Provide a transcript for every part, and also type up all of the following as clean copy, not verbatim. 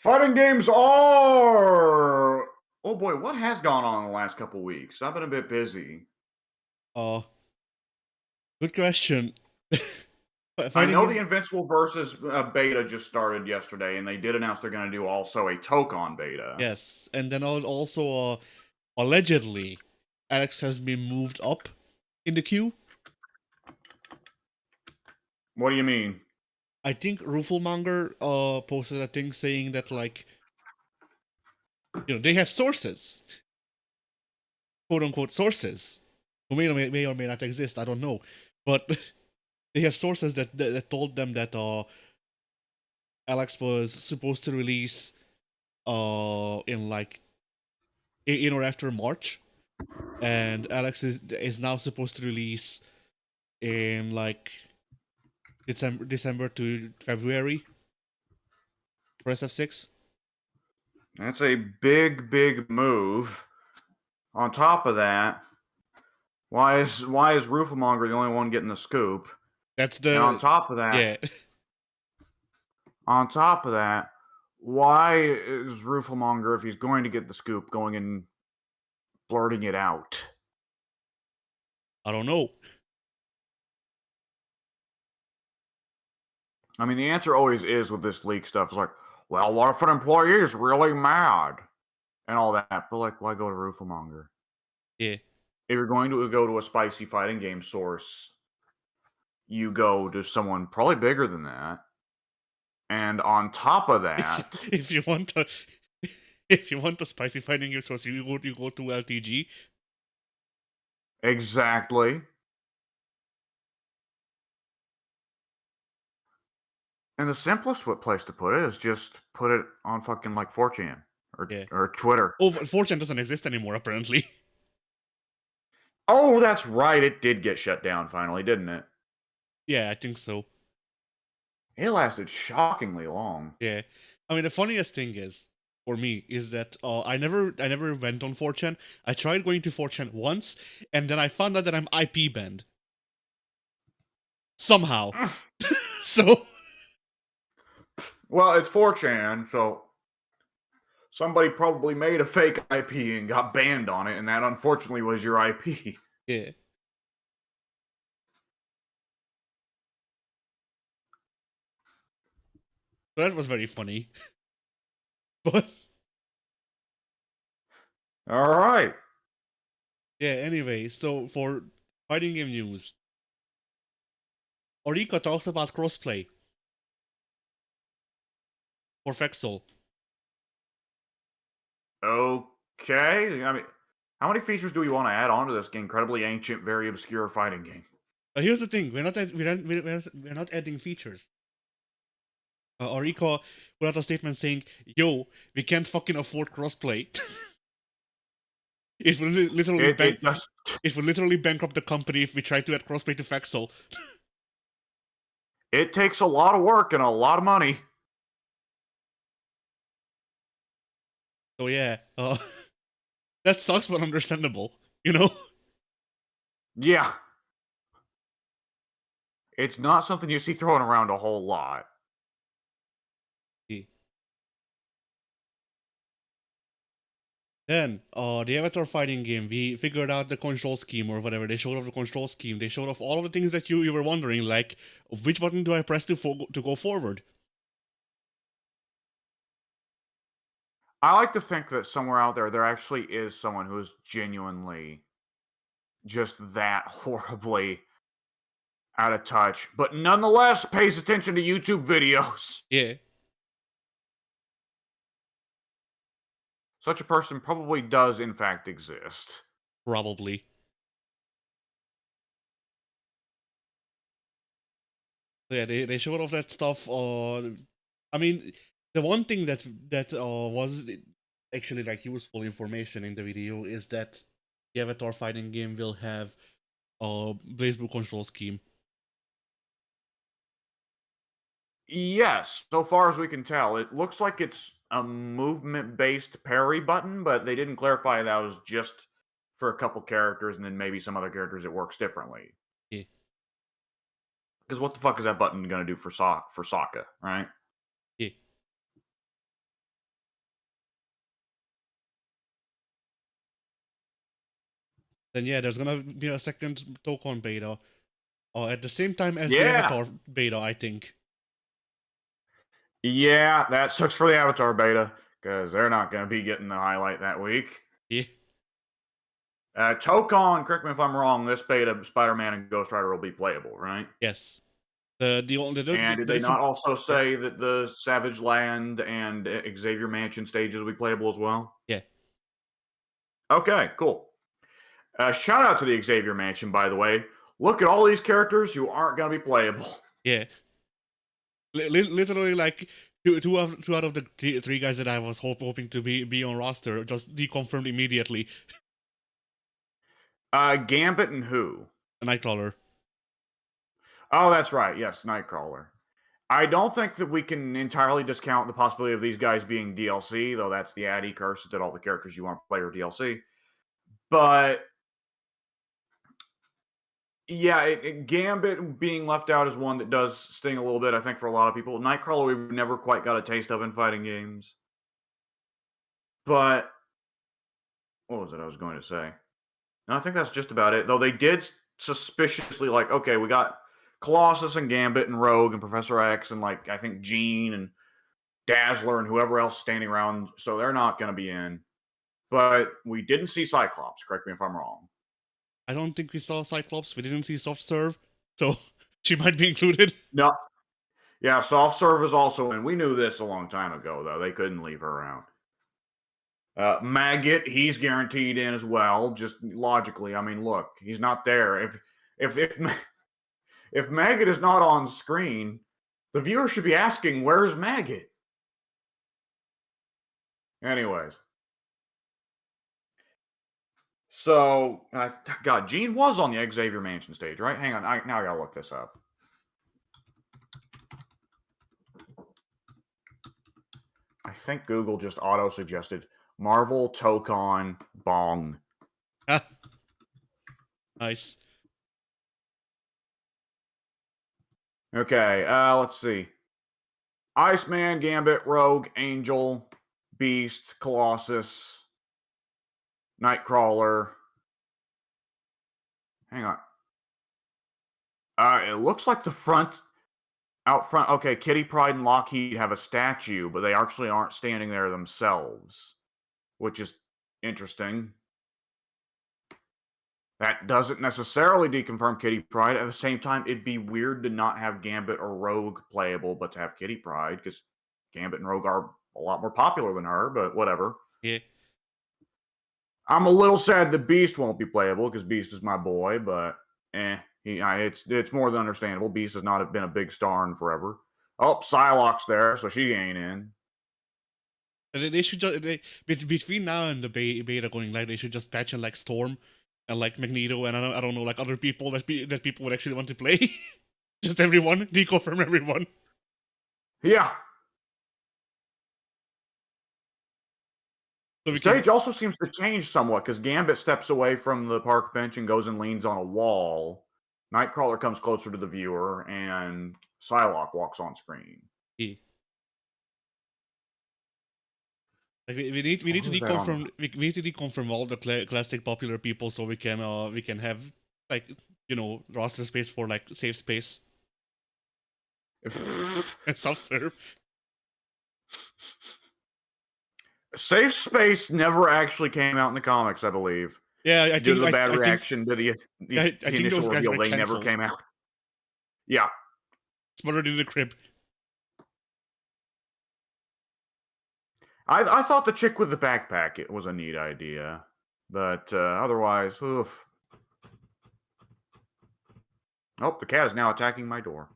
Fighting games are. Oh boy, what has gone on in the last couple weeks? I've been a bit busy. Uh, Good question. I Fighting know the games, Invincible versus beta just started yesterday, and they did announce they're going to do also a Tokon beta. yes, and then also allegedly, Alex has been moved up in the queue. What do you mean? I think Rufelmonger posted a thing saying that they have sources, quote unquote sources, who may or may not exist. I don't know, but they have sources that told them that Alex was supposed to release in in or after March, and Alex is now supposed to release in December to February for SF6. That's a big, big move. On top of that, why is Rooflemonger the only one getting the scoop? That's And the yeah. on top of that, why is Rooflemonger, if he's going to get the scoop, going and blurting it out? I don't know. I mean, the answer always is with this leak stuff. It's like, well, what if an employee is really mad and all that? But like, why go to Rooflemonger? Yeah. If you're going to go to a spicy fighting game source, you go to someone probably bigger than that. And on top of that, If you want to if you want the spicy fighting game source, you go to LTG. exactly. And the simplest place to put it is just put it on fucking like 4chan or Yeah. or Twitter. Oh, Fortune doesn't exist anymore apparently. Oh, that's right. It did get shut down finally, didn't it? Yeah, I think so. It lasted shockingly long. Yeah. I mean, the funniest thing is for me is that I never went on 4chan. I tried going to 4chan once, and then I found out that I'm IP banned somehow. So Well, it's 4chan, so somebody probably made a fake IP and got banned on it, and that unfortunately was your IP. yeah. So that was very funny. But All right. yeah, anyway, so for fighting game news, Orika talked about crossplay for Fexel. Okay. I mean, how many features do we want to add onto this incredibly ancient, very obscure fighting game? Here's the thing: we're not adding features. Orika put out a statement saying, "Yo, we can't fucking afford crossplay. it will literally It just it will literally bankrupt the company if we try to add crossplay to Fexel." it takes a lot of work and a lot of money. So yeah, that sucks, but understandable. You know. Yeah. It's not something you see thrown around a whole lot. Then, the Avatar fighting game, we figured out the control scheme or whatever. They showed off the control scheme. They showed off all of the things that you were wondering, like which button do I press to go forward? I like to think that somewhere out there actually is someone who is genuinely just that horribly out of touch, but nonetheless pays attention to YouTube videos. Yeah, Such a person probably does, in fact, exist. probably. So yeah, they showed off that stuff. I mean, the one thing that was actually like useful information in the video is that the Avatar fighting game will have BlazBlue control scheme. Yes, so far as we can tell, it looks like it's a movement-based parry button, but they didn't clarify that was just for a couple characters and then maybe some other characters it works differently. Yeah. Because what the fuck is that button going to do for Sokka, right? Yeah. then yeah, there's gonna be a second Tokon beta, at the same time as the Yeah. Avatar beta, I think. Yeah, that sucks for the Avatar beta, because they're not going to be getting the highlight that week. Yeah. Tokon, correct me if I'm wrong, this beta, Spider-Man and Ghost Rider will be playable, right? Yes. The And did they not different. also Yeah. say that the Savage Land and Xavier Mansion stages will be playable as well? Yeah. Okay, cool. Shout out to the Xavier Mansion, by the way. Look at all these characters who aren't going to be playable. Yeah. Literally, like two out of the three guys that I was hoping to be on roster just deconfirmed immediately. Gambit and who? Nightcrawler. Oh, that's right. Yes, Nightcrawler. I don't think that we can entirely discount the possibility of these guys being DLC, though that's the Addy curse that all the characters you want to play are DLC. But yeah, Gambit being left out is one that does sting a little bit, I think, for a lot of people. Nightcrawler, we've never quite got a taste of in fighting games. But what was it I was going to say? And I think that's just about it. Though they did suspiciously okay, we got Colossus and Gambit and Rogue and Professor X and I think Jean and Dazzler and whoever else standing around, so they're not going to be in. But we didn't see Cyclops. Correct me if I'm wrong. I don't think we saw Cyclops. We didn't see Soft Serve, so she might be included. No. Yeah, Soft Serve is also in. We knew this a long time ago, though. They couldn't leave her around. Maggot, he's guaranteed in as well. Just logically, I mean, look, he's not there. If Maggot is not on screen, the viewer should be asking, "Where's Maggot?" Anyways, so God, Jean was on the Xavier Mansion stage, right? Hang on, now I gotta look this up. I think Google just auto suggested Marvel Tokon Bong. Nice. Okay, let's see. Iceman, Gambit, Rogue, Angel, Beast, Colossus, Nightcrawler. Hang on. It looks like out front. Okay, Kitty Pryde and Lockheed have a statue, but they actually aren't standing there themselves, which is interesting. That doesn't necessarily deconfirm Kitty Pryde. At the same time, it'd be weird to not have Gambit or Rogue playable, but to have Kitty Pryde, because Gambit and Rogue are a lot more popular than her, but whatever. Yeah. I'm a little sad that Beast won't be playable, because Beast is my boy, but it's more than understandable. Beast has not been a big star in forever. Oh, Psylocke's there, so she ain't in. They should just between now and the beta going live, they should just patch in Storm and Magneto and I don't know other people that people would actually want to play. Just everyone, deconfirm everyone. Yeah. So the stage also seems to change somewhat because Gambit steps away from the park bench and goes and leans on a wall. Nightcrawler comes closer to the viewer, and Psylocke walks on screen. Yeah. We need to deconfirm we need to deconfirm all the classic popular people so we can have roster space for safe space and self-serve. Safe Space never actually came out in the comics, I believe. Yeah, I think due to the bad reaction to the initial reveal, they never came out. Yeah. Smothered in the crib. I thought the chick with the backpack it was a neat idea, but otherwise, oof. Oh, the cat is now attacking my door.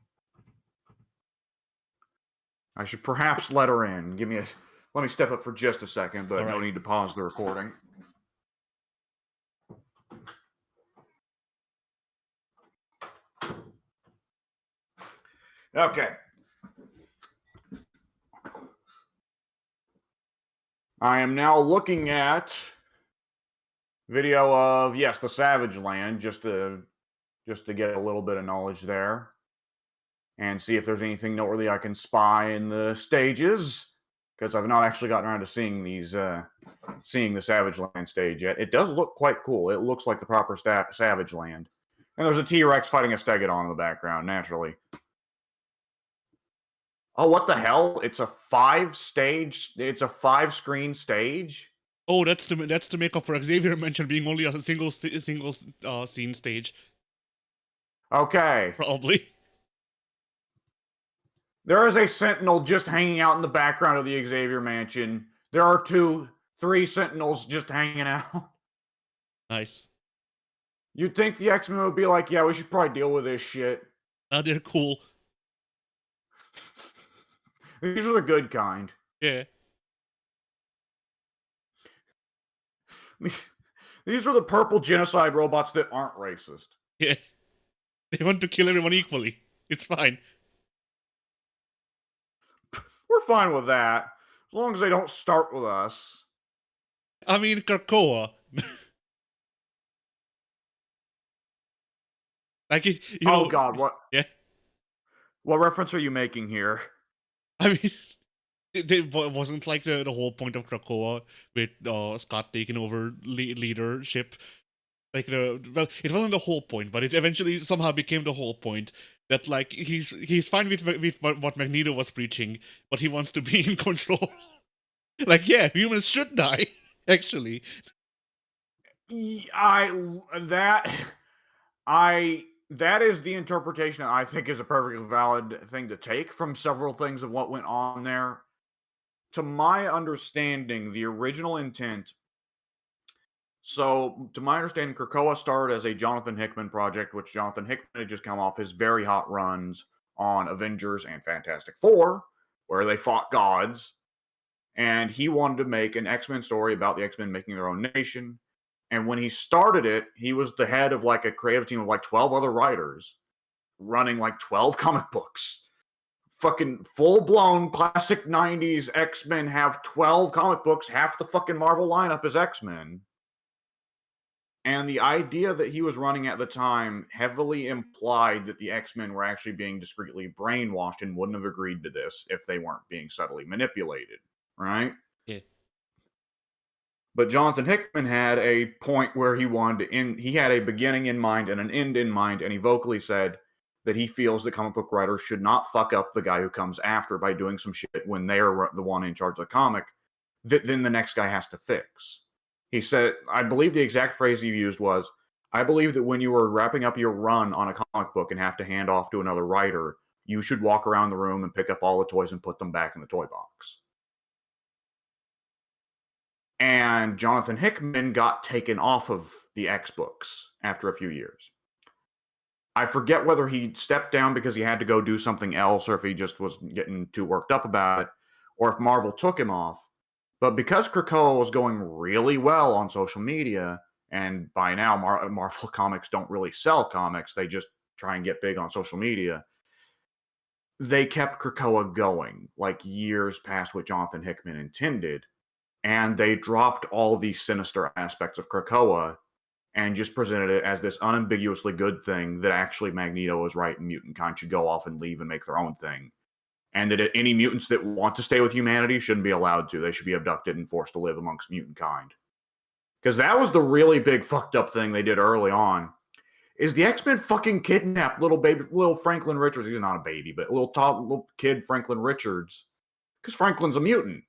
I should perhaps let her in. Let me step up for just a second, but no need to pause the recording. Okay. I am now looking at video of, yes, the Savage Land, just to get a little bit of knowledge there and see if there's anything noteworthy I can spy in the stages. because I've not actually gotten around to seeing the Savage Land stage yet. It does look quite cool. It looks like the proper Savage Land. And there's a T-Rex fighting a Stegodon in the background, naturally. Oh, what the hell? It's a 5-screen stage? Oh, that's to make up for Xavier mentioned being only a single scene stage. Okay. Probably. There is a Sentinel just hanging out in the background of the Xavier Mansion. There are 3 Sentinels just hanging out. Nice. You'd think the X-Men would be like, yeah, we should probably deal with this shit. They're cool. These are the good kind. Yeah. These are the purple genocide robots that aren't racist. Yeah. They want to kill everyone equally. It's fine. We're fine with that. As long as they don't start with us. I mean, Krakoa. Like, you know, oh god, what? Yeah. What reference are you making here? I mean, it wasn't like the whole point of Krakoa with Scott taking over leadership. Like well, it wasn't the whole point, but it eventually somehow became the whole point. That like he's fine with what Magneto was preaching, but he wants to be in control. Like, yeah, humans should die. Actually, that is the interpretation that I think is a perfectly valid thing to take from several things of what went on there. To my understanding, the original intent. So, to my understanding, Krakoa started as a Jonathan Hickman project, which Jonathan Hickman had just come off his very hot runs on Avengers and Fantastic Four, where they fought gods. And he wanted to make an X-Men story about the X-Men making their own nation. And when he started it, he was the head of like a creative team of like 12 other writers running like 12 comic books. Fucking full-blown classic 90s X-Men have 12 comic books. Half the fucking Marvel lineup is X-Men. And the idea that he was running at the time heavily implied that the X-Men were actually being discreetly brainwashed and wouldn't have agreed to this if they weren't being subtly manipulated, right? yeah. But Jonathan Hickman had a point where he wanted to end. He had a beginning in mind and an end in mind, and he vocally said that he feels that comic book writers should not fuck up the guy who comes after by doing some shit when they're the one in charge of the comic that then the next guy has to fix. He said, I believe the exact phrase he used was, I believe that when you are wrapping up your run on a comic book and have to hand off to another writer, you should walk around the room and pick up all the toys and put them back in the toy box. And Jonathan Hickman got taken off of the X books after a few years. I forget whether he stepped down because he had to go do something else or if he just was getting too worked up about it, or if Marvel took him off. But because Krakoa was going really well on social media, and by now Marvel Comics don't really sell comics, they just try and get big on social media, they kept Krakoa going, like years past what Jonathan Hickman intended, and they dropped all the sinister aspects of Krakoa and just presented it as this unambiguously good thing that actually Magneto was right and mutant kind should go off and leave and make their own thing. And that any mutants that want to stay with humanity shouldn't be allowed to. They should be abducted and forced to live amongst mutant kind. Because that was the really big fucked up thing they did early on. Is the X-Men fucking kidnapped little Franklin Richards. He's not a baby, but little kid Franklin Richards. Because Franklin's a mutant.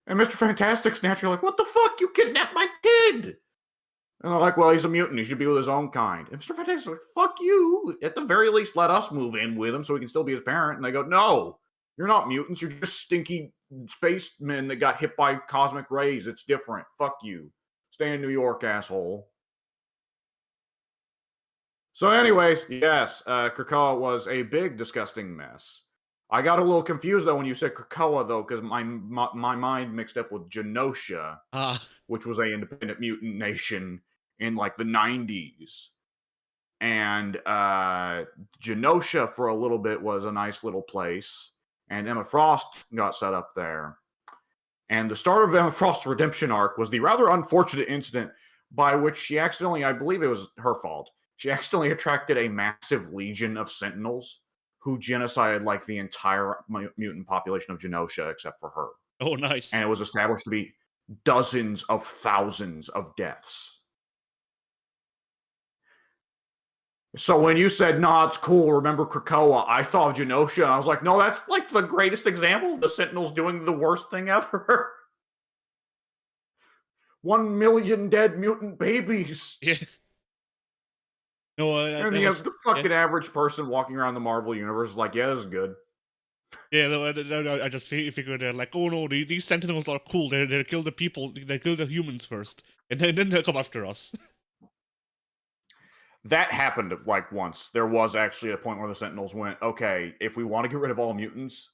And Mr. Fantastic's naturally like, what the fuck? You kidnapped my kid! And they're like, well, he's a mutant. He should be with his own kind. And Mr. Fantastic's like, fuck you. At the very least, let us move in with him so he can still be his parent. And they go, no, you're not mutants. You're just stinky spacemen that got hit by cosmic rays. It's different. Fuck you. Stay in New York, asshole. So anyways, yes, Krakoa was a big, disgusting mess. I got a little confused, though, when you said Krakoa, though, because my mind mixed up with Genosha, which was an independent mutant nation in, like, the 90s. And Genosha, for a little bit, was a nice little place. And Emma Frost got set up there. And the start of Emma Frost's redemption arc was the rather unfortunate incident by which she accidentally, I believe it was her fault, she accidentally attracted a massive legion of Sentinels who genocided like the entire mutant population of Genosha except for her. Oh, nice. and it was established to be dozens of thousands of deaths. So when you said, "Nah, it's cool, remember Krakoa," I thought of Genosha, and I was like, "No, that's like the greatest example of the Sentinels doing the worst thing ever." 1 million dead mutant babies. Yeah. No, And that was the yeah. fucking average person walking around the Marvel universe is like, "Yeah, this is good." Yeah, no, I just figured they're like, oh no, these Sentinels are cool. They kill the people, they kill the humans first, and then they'll come after us. That happened like once. There was actually a point where the Sentinels went, "Okay, if we want to get rid of all mutants,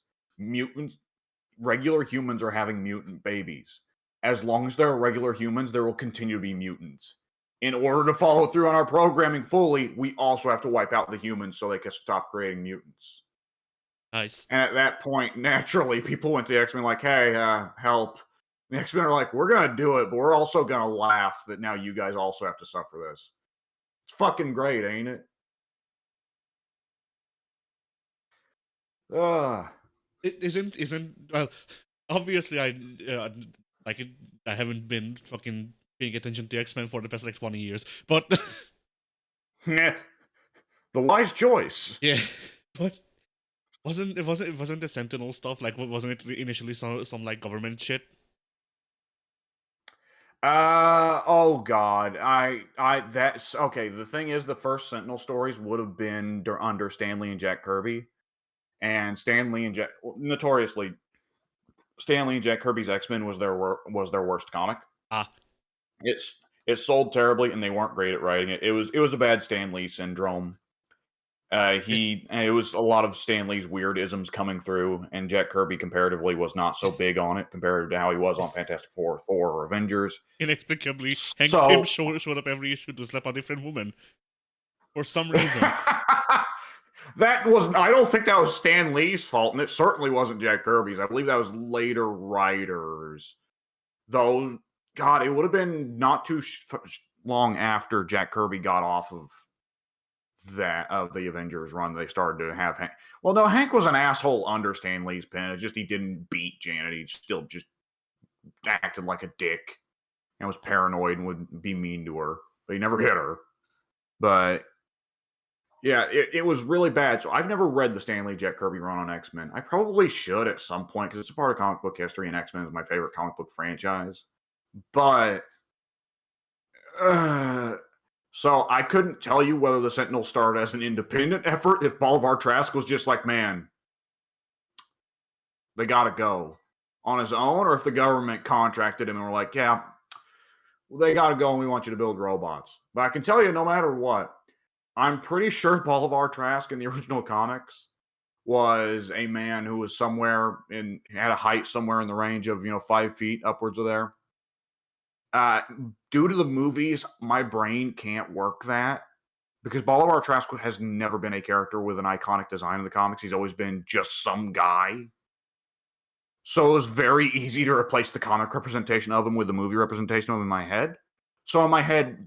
regular humans are having mutant babies. As long as there are regular humans, there will continue to be mutants. In order to follow through on our programming fully, we also have to wipe out the humans so they can stop creating mutants." Nice. And at that point, naturally, people went to the X-Men like, "Hey, help." The X-Men are like, "We're going to do it, but we're also going to laugh that now you guys also have to suffer this." It's fucking great, ain't it? Ugh. It isn't well. Obviously, like it, I haven't been fucking paying attention to X Men for the past like 20 years, but The wise choice. yeah, but wasn't the Sentinel stuff like wasn't it initially some like government shit? Oh god. That's okay. The thing is, the first Sentinel stories would have been under Stan Lee and Jack Kirby. And Stan Lee and Jack, notoriously, Stan Lee and Jack Kirby's X-Men was their worst comic. Ah, It's it sold terribly, and they weren't great at writing it. It was a bad Stan Lee syndrome. It was a lot of Stan Lee's weird isms coming through, and Jack Kirby comparatively was not so big on it compared to how he was on Fantastic Four, Thor, or Avengers. inexplicably, Hank Pym So showed up every issue to slap a different woman for some reason. I don't think that was Stan Lee's fault, and it certainly wasn't Jack Kirby's. I believe that was later writers. Though, God, it would have been not too long after Jack Kirby got off of the Avengers run, they started to have Hank. Well, no, Hank was an asshole under Stan Lee's pen. It's just he didn't beat Janet. He still just acted like a dick and was paranoid and would be mean to her, but he never hit her. But yeah, it was really bad. So I've never read the Stan Lee Jack Kirby run on X-Men. I probably should at some point because it's a part of comic book history, and X-Men is my favorite comic book franchise. But so I couldn't tell you whether the Sentinel started as an independent effort, if Bolivar Trask was just like, man, they gotta go on his own, or if the government contracted him and were like, yeah, they gotta go and we want you to build robots. But I can tell you, no matter what, I'm pretty sure Bolivar Trask in the original comics was a man who was had a height somewhere in the range of 5 feet upwards of there. Due to the movies, my brain can't work that because Bolivar Trask has never been a character with an iconic design in the comics. He's always been just some guy. So it was very easy to replace the comic representation of him with the movie representation of him in my head. So in my head,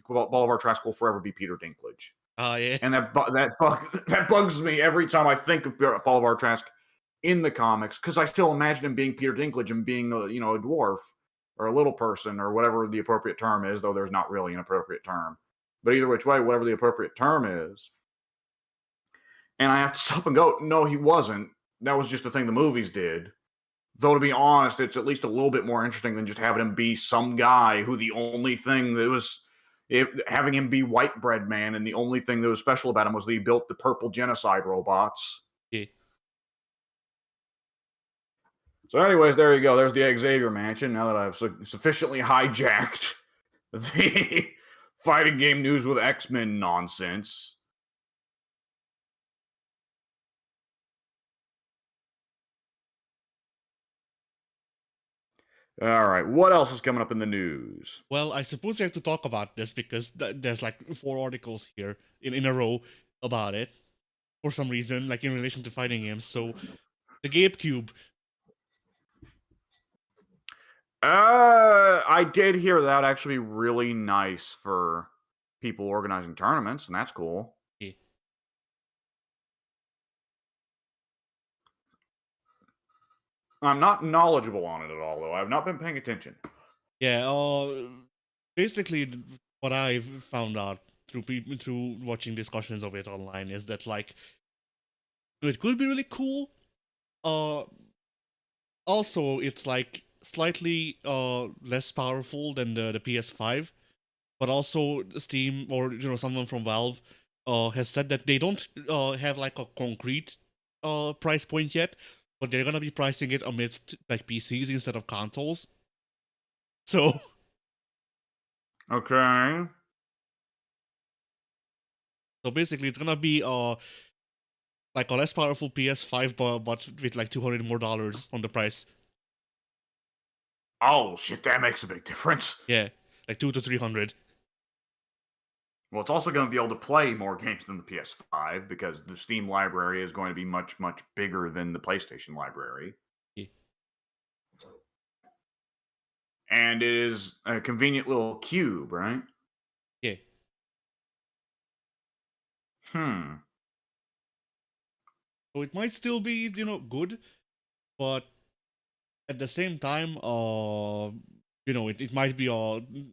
Bolivar Trask will forever be Peter Dinklage. Oh yeah. And that bugs me every time I think of Bolivar Trask in the comics because I still imagine him being Peter Dinklage and being a dwarf or a little person or whatever the appropriate term is, though there's not really an appropriate term. But either which way, whatever the appropriate term is, and I have to stop and go, no, he wasn't. That was just the thing the movies did. Though to be honest, it's at least a little bit more interesting than just having him be some guy who the only thing that was having him be White Bread Man, and the only thing that was special about him was that he built the purple genocide robots. Yeah. So, anyways, there you go. There's the Xavier Mansion. Now that I've sufficiently hijacked the fighting game news with X-Men nonsense. All right, what else is coming up in the news? Well, I suppose we have to talk about this because there's like 4 articles here in a row about it for some reason, like in relation to fighting games. So the Gabe Cube. I did hear that actually really nice for people organizing tournaments, and that's cool. Yeah. I'm not knowledgeable on it at all, though. I've not been paying attention. Yeah, basically, what I've found out through watching discussions of it online is that like it could be really cool. Uh, Also, it's like slightly less powerful than the PS5, but also Steam or someone from Valve has said that they don't have like a concrete price point yet, but they're gonna be pricing it amidst like PCs instead of consoles. So Okay. so basically, it's gonna be like a less powerful PS5, but with like $200 more on the price. Oh shit, that makes a big difference. Yeah, like 200 to 300. Well, it's also going to be able to play more games than the PS5 because the Steam library is going to be much, much bigger than the PlayStation library. Yeah. And it is a convenient little cube, right? Yeah. Hmm. So it might still be good, but at the same time, it might be an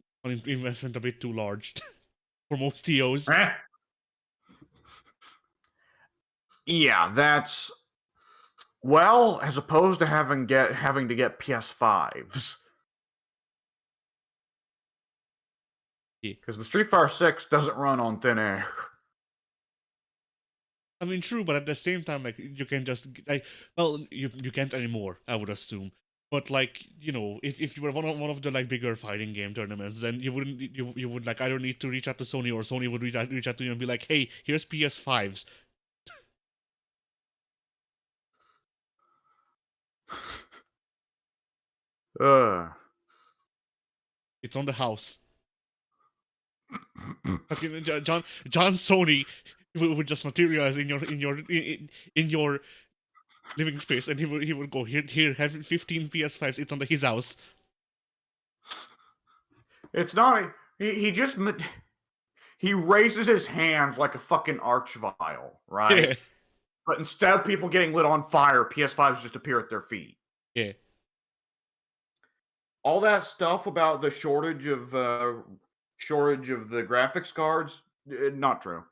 investment a bit too large for most TOs. Eh. Yeah, that's well, as opposed to having to get PS5s. Yeah. Because the Street Fighter 6 doesn't run on thin air. I mean, true, but at the same time, like you can just like, well, you can't anymore, I would assume. But like, if you were one of the like bigger fighting game tournaments, then you would like either need to reach out to Sony or Sony would reach out to you and be like, hey, here's PS5s. Ugh. It's on the house. Fucking John Sony would just materialize in your living space, and he would go here have 15 PS5s. It's on his house. It's not. He just. He raises his hands like a fucking archvile, right? Yeah, But instead of people getting lit on fire, PS5s just appear at their feet. yeah. All that stuff about the shortage of the graphics cards, not true.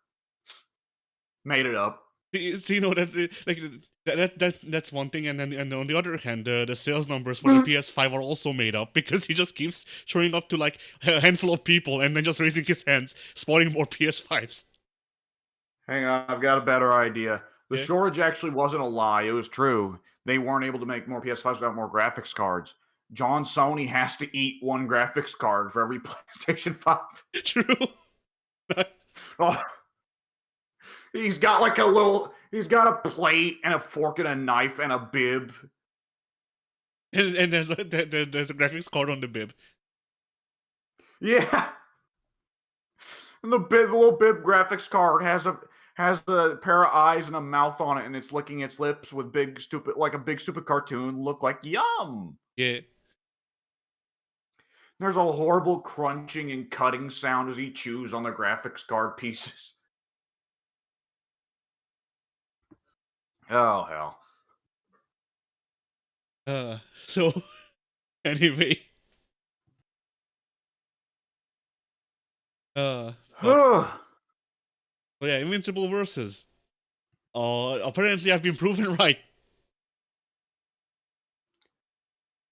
Made it up. So that like that's one thing, and on the other hand, the sales numbers for the PS5 are also made up because he just keeps showing up to like a handful of people and then just raising his hands, spawning more PS5s. Hang on, I've got a better idea. The Yeah. shortage actually wasn't a lie. It was true. They weren't able to make more PS5s without more graphics cards. John Sony has to eat one graphics card for every PlayStation 5. True. Oh, he's got a plate and a fork and a knife and a bib. And there's a graphics card on the bib. Yeah. And the little bib graphics card has a pair of eyes and a mouth on it, and it's licking its lips with like a big stupid cartoon look like yum. Yeah. There's a horrible crunching and cutting sound as he chews on the graphics card pieces. Oh hell. So anyway. So yeah, Invincible versus. Apparently I've been proven right.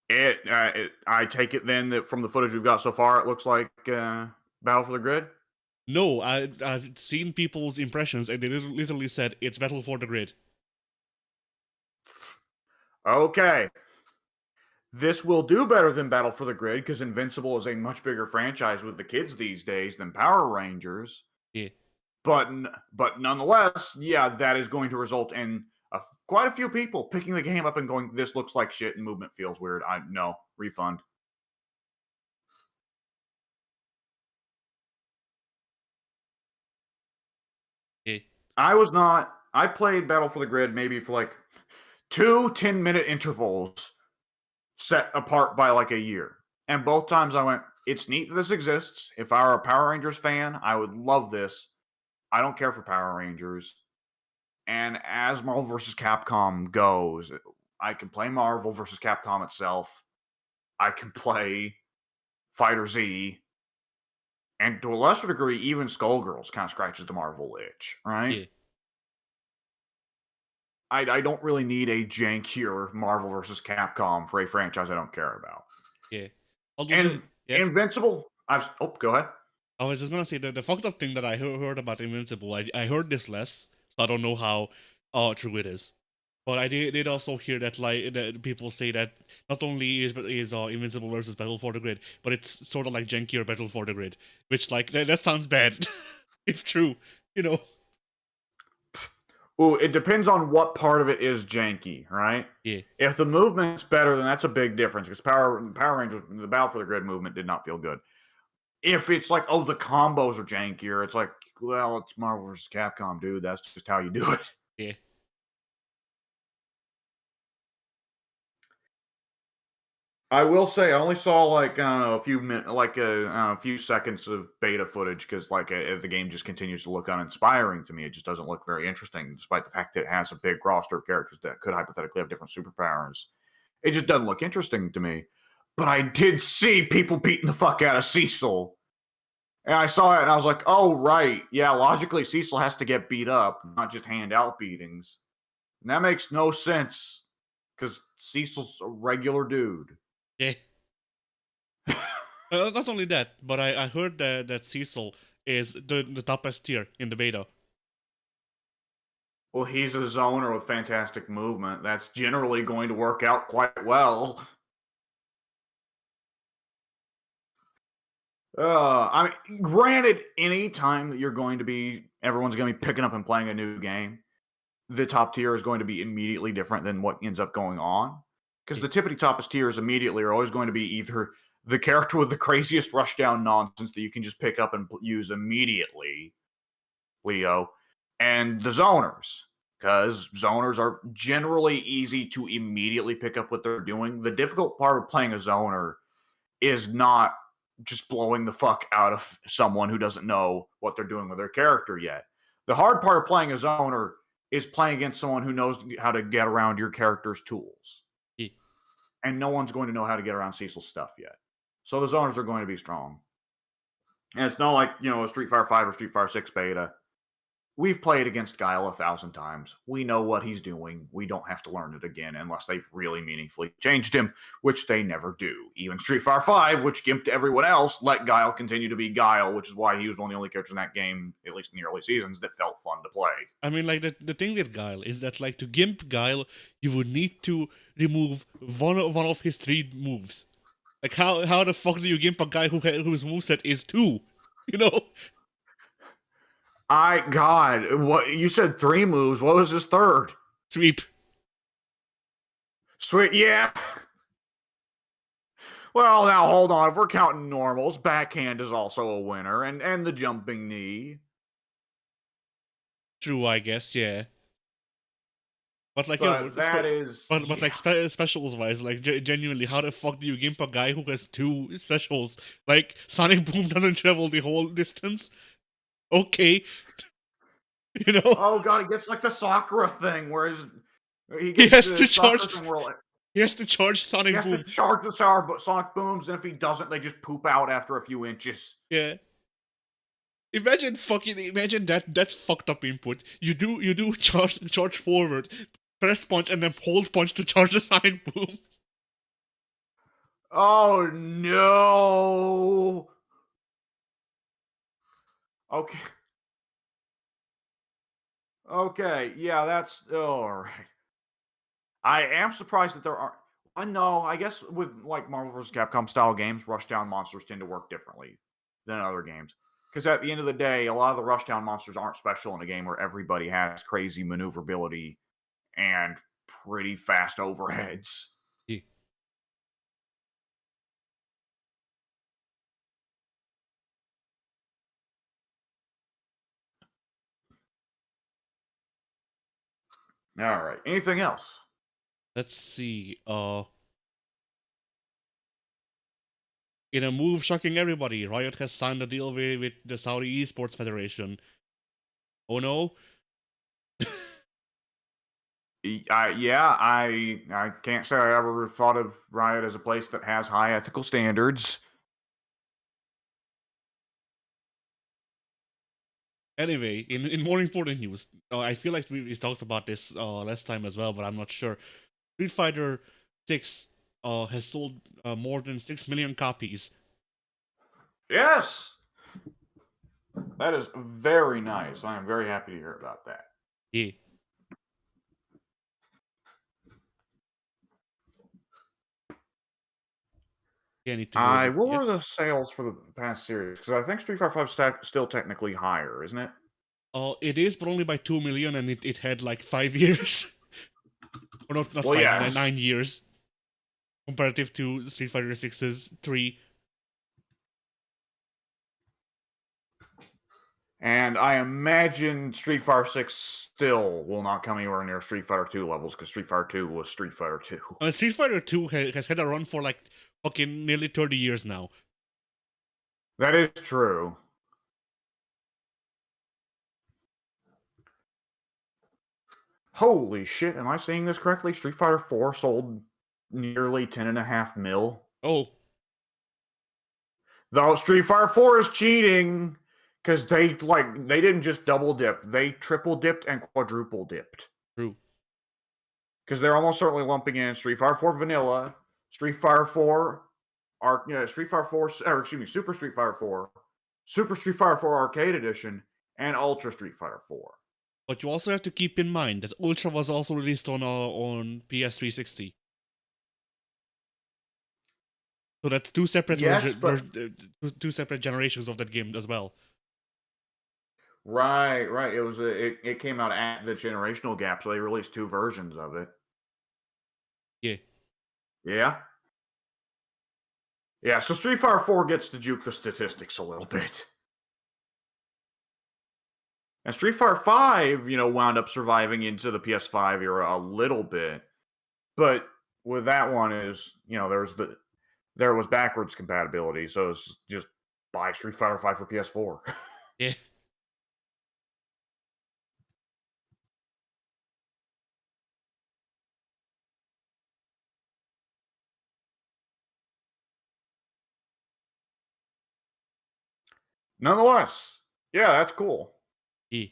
I take it then that from the footage we've got so far, it looks like Battle for the Grid. No, I've seen people's impressions and they literally said it's Battle for the Grid. Okay. This will do better than Battle for the Grid because Invincible is a much bigger franchise with the kids these days than Power Rangers. Yeah. But nonetheless, yeah, that is going to result in quite a few people picking the game up and going, "This looks like shit and movement feels weird." No refund. Yeah. I played Battle for the Grid maybe for like 2 10-minute intervals set apart by like a year. And both times I went, it's neat that this exists. If I were a Power Rangers fan, I would love this. I don't care for Power Rangers. And as Marvel vs. Capcom goes, I can play Marvel versus Capcom itself. I can play Fighter Z, and to a lesser degree, even Skullgirls kind of scratches the Marvel itch, right? Yeah, I don't really need a jankier Marvel versus Capcom for a franchise I don't care about. yeah. Although And yeah, Invincible, go ahead. I was just gonna say the fucked up thing that I heard about Invincible. I heard this less, so I don't know how true it is. But I did also hear that like that people say that not only is Invincible versus Battle for the Grid, but it's sort of like jankier Battle for the Grid, which like that sounds bad, if true, you know. Well, it depends on what part of it is janky, right? Yeah, If the movement's better, then that's a big difference because Power Rangers, the Battle for the Grid movement did not feel good. If it's like, oh, the combos are jankier, it's like, well, it's Marvel vs. Capcom, dude. That's just how you do it. yeah, I will say, I only saw like I don't know a few like a few seconds of beta footage because the game just continues to look uninspiring to me. It just doesn't look very interesting, despite the fact that it has a big roster of characters that could hypothetically have different superpowers. It just doesn't look interesting to me. But I did see people beating the fuck out of Cecil. And I saw it and I was like, oh, right. Yeah, logically, Cecil has to get beat up, not just hand out beatings. And that makes no sense because Cecil's a regular dude. yeah. Not only that, but I heard that Cecil is the toughest tier in the beta. Well, he's a zoner with fantastic movement. That's generally going to work out quite well. I mean, granted, any time that everyone's going to be picking up and playing a new game, the top tier is going to be immediately different than what ends up going on. Because Yeah, the tippity toppest tiers immediately are always going to be either the character with the craziest rushdown nonsense that you can just pick up and use immediately, Leo, and the zoners. Because zoners are generally easy to immediately pick up what they're doing. The difficult part of playing a zoner is not just blowing the fuck out of someone who doesn't know what they're doing with their character yet. The hard part of playing a zoner is playing against someone who knows how to get around your character's tools. yeah. And no one's going to know how to get around Cecil's stuff yet. So the zoners are going to be strong. And it's not like, a Street Fighter 5 or Street Fighter 6 beta. We've played against Guile 1,000 times. We know what he's doing. We don't have to learn it again unless they've really meaningfully changed him, which they never do. Even Street Fighter 5, which gimped everyone else, let Guile continue to be Guile, which is why he was one of the only characters in that game, at least in the early seasons, that felt fun to play. I mean, like the thing with Guile is that like to gimp Guile, you would need to remove one of his 3 moves. Like how the fuck do you gimp a guy whose moveset is 2? You know, God, what you said 3 moves. What was his third? sweep. Sweet, yeah. Well, now hold on. If we're counting normals, backhand is also a winner, and the jumping knee. True, I guess, yeah. But like But that is, but yeah. like specials wise, like genuinely, how the fuck do you gimp a guy who has 2 specials? Like Sonic Boom doesn't travel the whole distance. Okay, you know Oh god, he gets like the Sakura thing, where he he gets has the to Sakura charge. thing where like, He has to charge he Sonic has to Boom. charge the Sonic Booms, and if he doesn't, they just poop out after a few inches. Yeah. Imagine that fucked up input. You do charge forward, press punch, and then hold punch to charge the Sonic Boom. Oh no. Okay. Okay. Yeah, that's all right. I am surprised that there aren't. No, I guess with like Marvel vs. Capcom style games, rushdown monsters tend to work differently than other games. Because at the end of the day, a lot of the rushdown monsters aren't special in a game where everybody has crazy maneuverability and pretty fast overheads. Yeah. All right. Anything else? Let's see. In a move shocking everybody, Riot has signed a deal with the Saudi Esports Federation. Oh no. I can't say I ever thought of Riot as a place that has high ethical standards. Anyway, in more important news, I feel like we talked about this last time as well, but I'm not sure. Street Fighter 6 has sold more than 6 million copies. Yes, that is very nice. I am very happy to hear about that. Yeah. Yeah, I need to go over. What Yeah. were the sales for the past series? Because I think Street Fighter Five still technically higher, isn't it? It is, but only by 2 million, and it had like 5 years. Or not Well, 5, yes. 9 years. Comparative to Street Fighter 6's 3. And I imagine Street Fighter 6 still will not come anywhere near Street Fighter 2 levels because Street Fighter 2 was Street Fighter 2. Street Fighter 2 has had a run for like fucking nearly 30 years now. That is true. Holy shit, am I seeing this correctly? Street Fighter 4 sold nearly 10.5 mil. Oh. Though Street Fighter 4 is cheating because they didn't just double dip, they triple dipped and quadruple dipped. True. Because they're almost certainly lumping in Street Fighter 4 Vanilla, Street Fighter 4, Street Fighter 4, or excuse me, Super Street Fighter 4, Super Street Fighter 4 Arcade Edition, and Ultra Street Fighter 4. But you also have to keep in mind that Ultra was also released on PS360. So that's two separate two separate generations of that game as well. Right. It came out at the generational gap, so they released two versions of it. Yeah. Yeah, so Street Fighter 4 gets to juke the statistics a little bit. And Street Fighter 5, wound up surviving into the PS5 era a little bit. But with that one there was backwards compatibility, so it's just buy Street Fighter 5 for PS4. Yeah. Nonetheless, yeah, that's cool. Yeah.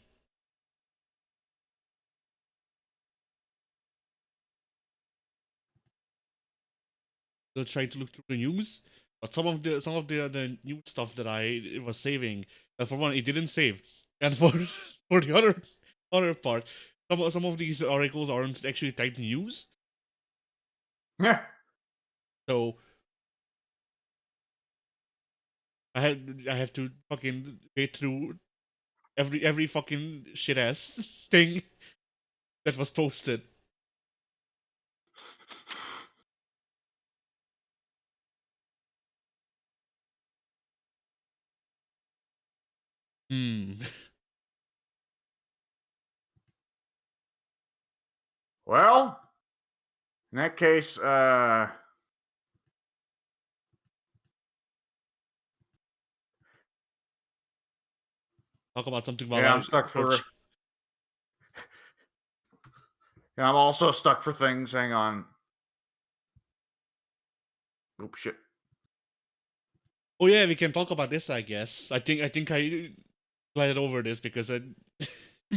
Still trying to look through the news, but some of the new stuff that I was saving, for one, it didn't save, and for the other part, some of these articles aren't actually tagged news. Yeah. So I have to fucking wait through every fucking shit ass thing that was posted. Well, in that case, Talk about something while I'm I stuck search. Yeah, I'm also stuck for things. Hang on. Oops, shit. Oh yeah, we can talk about this. I guess. I think I glided over this because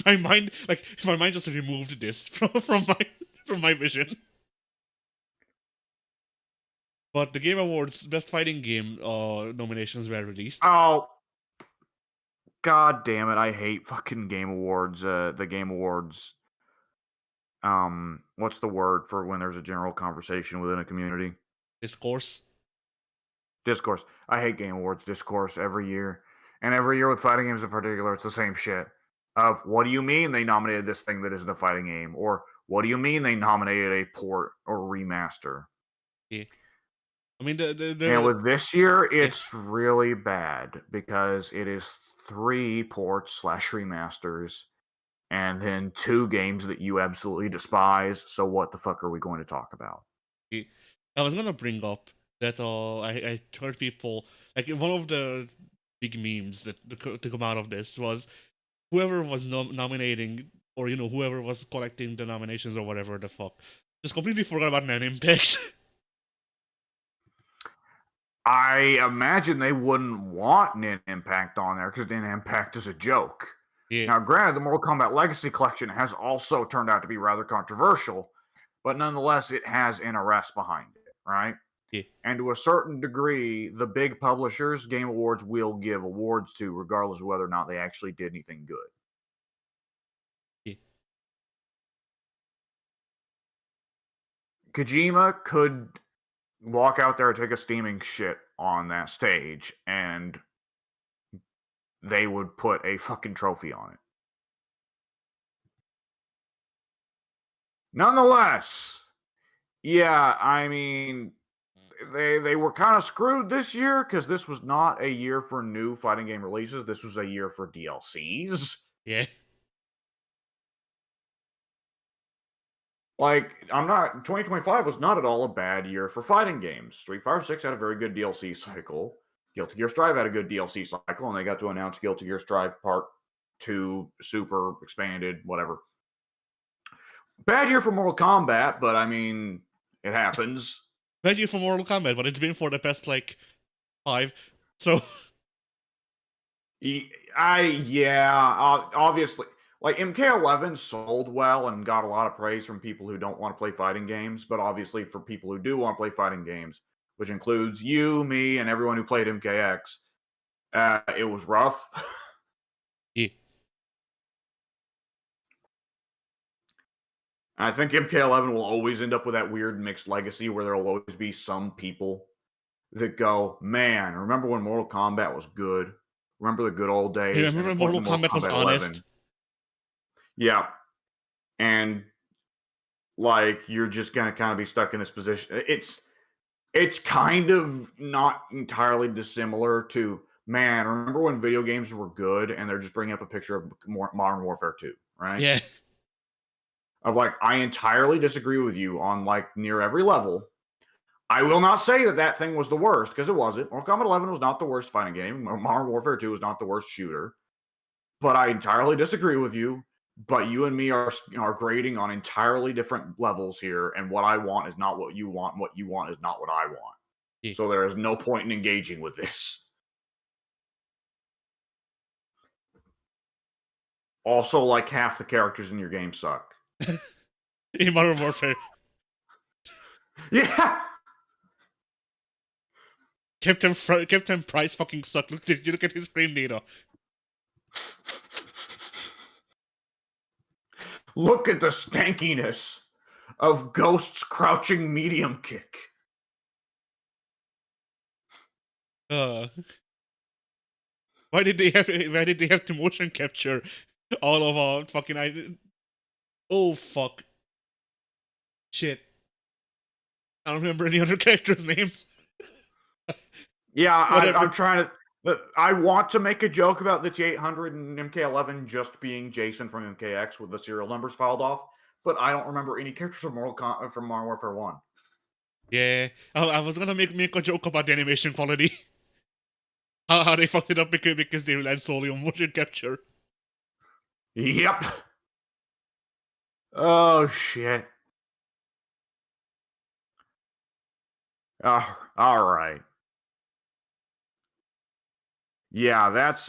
my mind just removed this from my vision. But the Game Awards Best Fighting Game nominations were released. Oh, god damn it! I hate fucking Game Awards. The Game Awards. What's the word for when there's a general conversation within a community? Discourse. I hate Game Awards discourse every year. And every year with fighting games in particular, it's the same shit. Of what do you mean they nominated this thing that isn't a fighting game? Or what do you mean they nominated a port or remaster? Yeah. I mean And with this year, it's really bad because it is 3 ports / remasters and then 2 games that you absolutely despise. So what the fuck are we going to talk about? I was gonna bring up that I heard people like one of the big memes that to come out of this was whoever was nominating or whoever was collecting the nominations or whatever the fuck. Just completely forgot about Nan Impact. I imagine they wouldn't want Nin Impact on there because Nin Impact is a joke. Yeah, Now, granted, the Mortal Kombat Legacy Collection has also turned out to be rather controversial, but nonetheless, it has interest behind it, right? yeah, And to a certain degree, the big publishers, Game Awards will give awards to, regardless of whether or not they actually did anything good. yeah. Kojima could walk out there and take a steaming shit on that stage, and they would put a fucking trophy on it. Nonetheless, yeah, I mean, they were kind of screwed this year because this was not a year for new fighting game releases. This was a year for DLCs. Yeah. Like, 2025 was not at all a bad year for fighting games. Street Fighter 6 had a very good DLC cycle. Guilty Gear Strive had a good DLC cycle, and they got to announce Guilty Gear Strive Part 2, Super, Expanded, whatever. Bad year for Mortal Kombat, but I mean, it happens. Thank you for Mortal Kombat, but it's been for the past, 5. So, Obviously, like MK11 sold well and got a lot of praise from people who don't want to play fighting games, but obviously for people who do want to play fighting games, which includes you, me, and everyone who played MKX, it was rough. yeah. I think MK11 will always end up with that weird mixed legacy where there will always be some people that go, man, remember when Mortal Kombat was good? Remember the good old days? You And remember they when point Mortal to Kombat was 11. honest? Yeah. And like you're just gonna kind of be stuck in this position. It's kind of not entirely dissimilar to, man, remember when video games were good and they're just bringing up a picture of Modern Warfare 2, right? Yeah. Of like, I entirely disagree with you on like near every level. I will not say that that thing was the worst because it wasn't. Mortal Kombat 11 was not the worst fighting game. Modern Warfare 2 was not the worst shooter. But I entirely disagree with you. But you and me are grading on entirely different levels here, and what I want is not what you want, and what you want is not what I want. Yeah. So there is no point in engaging with this. Also, like half the characters in your game suck. In Modern Warfare. Yeah. Captain Price fucking sucked. You look at his frame data. Look at the stankiness of Ghost's crouching medium kick. Why did they have to motion capture all of our fucking oh fuck. Shit. I don't remember any other characters' names. Yeah, Whatever. I'm trying to. I want to make a joke about the T800 and MK11 just being Jason from MKX with the serial numbers filed off, but I don't remember any characters from from Modern Warfare 1. Yeah, I was gonna make a joke about the animation quality. How they fucked it up because they relied solely on motion capture. Yep. Oh shit. All right. Yeah, that's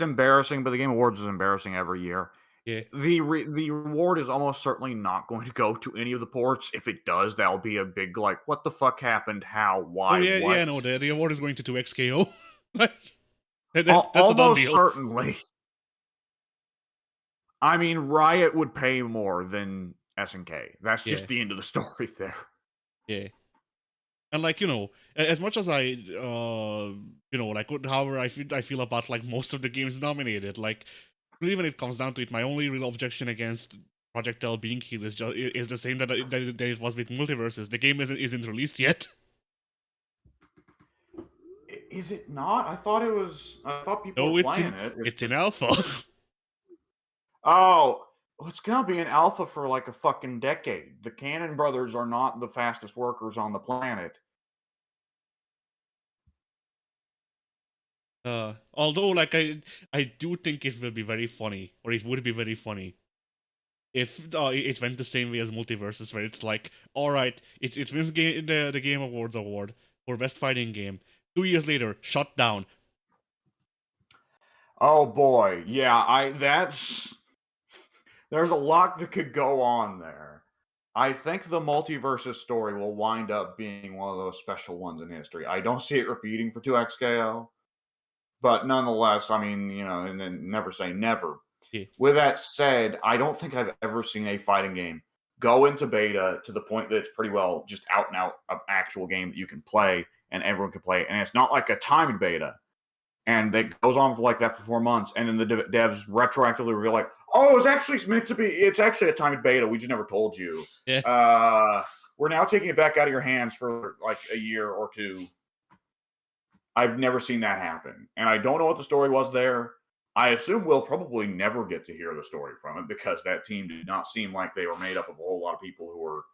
embarrassing, but the Game Awards is embarrassing every year. Yeah. The reward is almost certainly not going to go to any of the ports. If it does, that'll be a big like, what the fuck happened? How? Why? Oh yeah, what? yeah. No, the award is going to 2XKO. Like that's a done Almost deal. certainly. I mean, Riot would pay more than SNK. That's just the end of the story there. Yeah. And as much as I, however I feel about most of the games nominated, really when it comes down to it, my only real objection against Project L being here is the same that it was with Multiverses. The game isn't released yet. Is it not? I thought it was. I thought people No, were it's playing in it. it's in alpha. Oh, it's gonna be an alpha for like a fucking decade. The Cannon brothers are not the fastest workers on the planet. Although I do think it will be very funny, or it would be very funny if it went the same way as Multiverses, where it's like, all right, it wins the Game Awards award for best fighting game. 2 years later, shut down. Oh boy, yeah, that's there's a lot that could go on there. I think the Multiverses story will wind up being one of those special ones in history. I don't see it repeating for 2XKO, but nonetheless, I mean, and then never say never. Yeah. With that said, I don't think I've ever seen a fighting game go into beta to the point that it's pretty well just out and out an actual game that you can play and everyone can play. And it's not like a timed beta. And it goes on for like that for 4 months. And then the devs retroactively reveal like, oh, it's actually a timed beta. We just never told you. Yeah. We're now taking it back out of your hands for like a year or two. I've never seen that happen. And I don't know what the story was there. I assume we'll probably never get to hear the story from it because that team did not seem like they were made up of a whole lot of people who were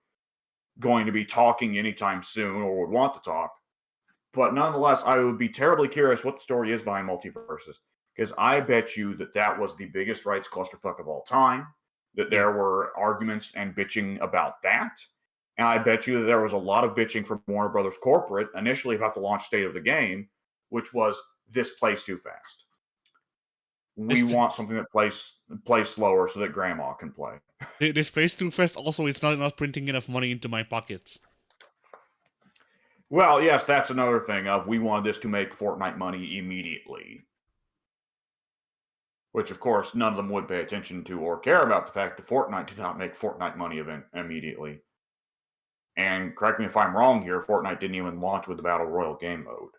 going to be talking anytime soon or would want to talk. But nonetheless, I would be terribly curious what the story is behind Multiverses because I bet you that was the biggest rights clusterfuck of all time, that there were arguments and bitching about that. And I bet you that there was a lot of bitching from Warner Brothers Corporate initially about the launch date of the game, which was this plays too fast. We want something that plays slower so that grandma can play. This plays too fast. Also, it's not enough printing enough money into my pockets. Well, yes, that's another thing of we wanted this to make Fortnite money immediately. Which, of course, none of them would pay attention to or care about the fact that Fortnite did not make Fortnite money immediately. And correct me if I'm wrong here, Fortnite didn't even launch with the Battle Royale game mode.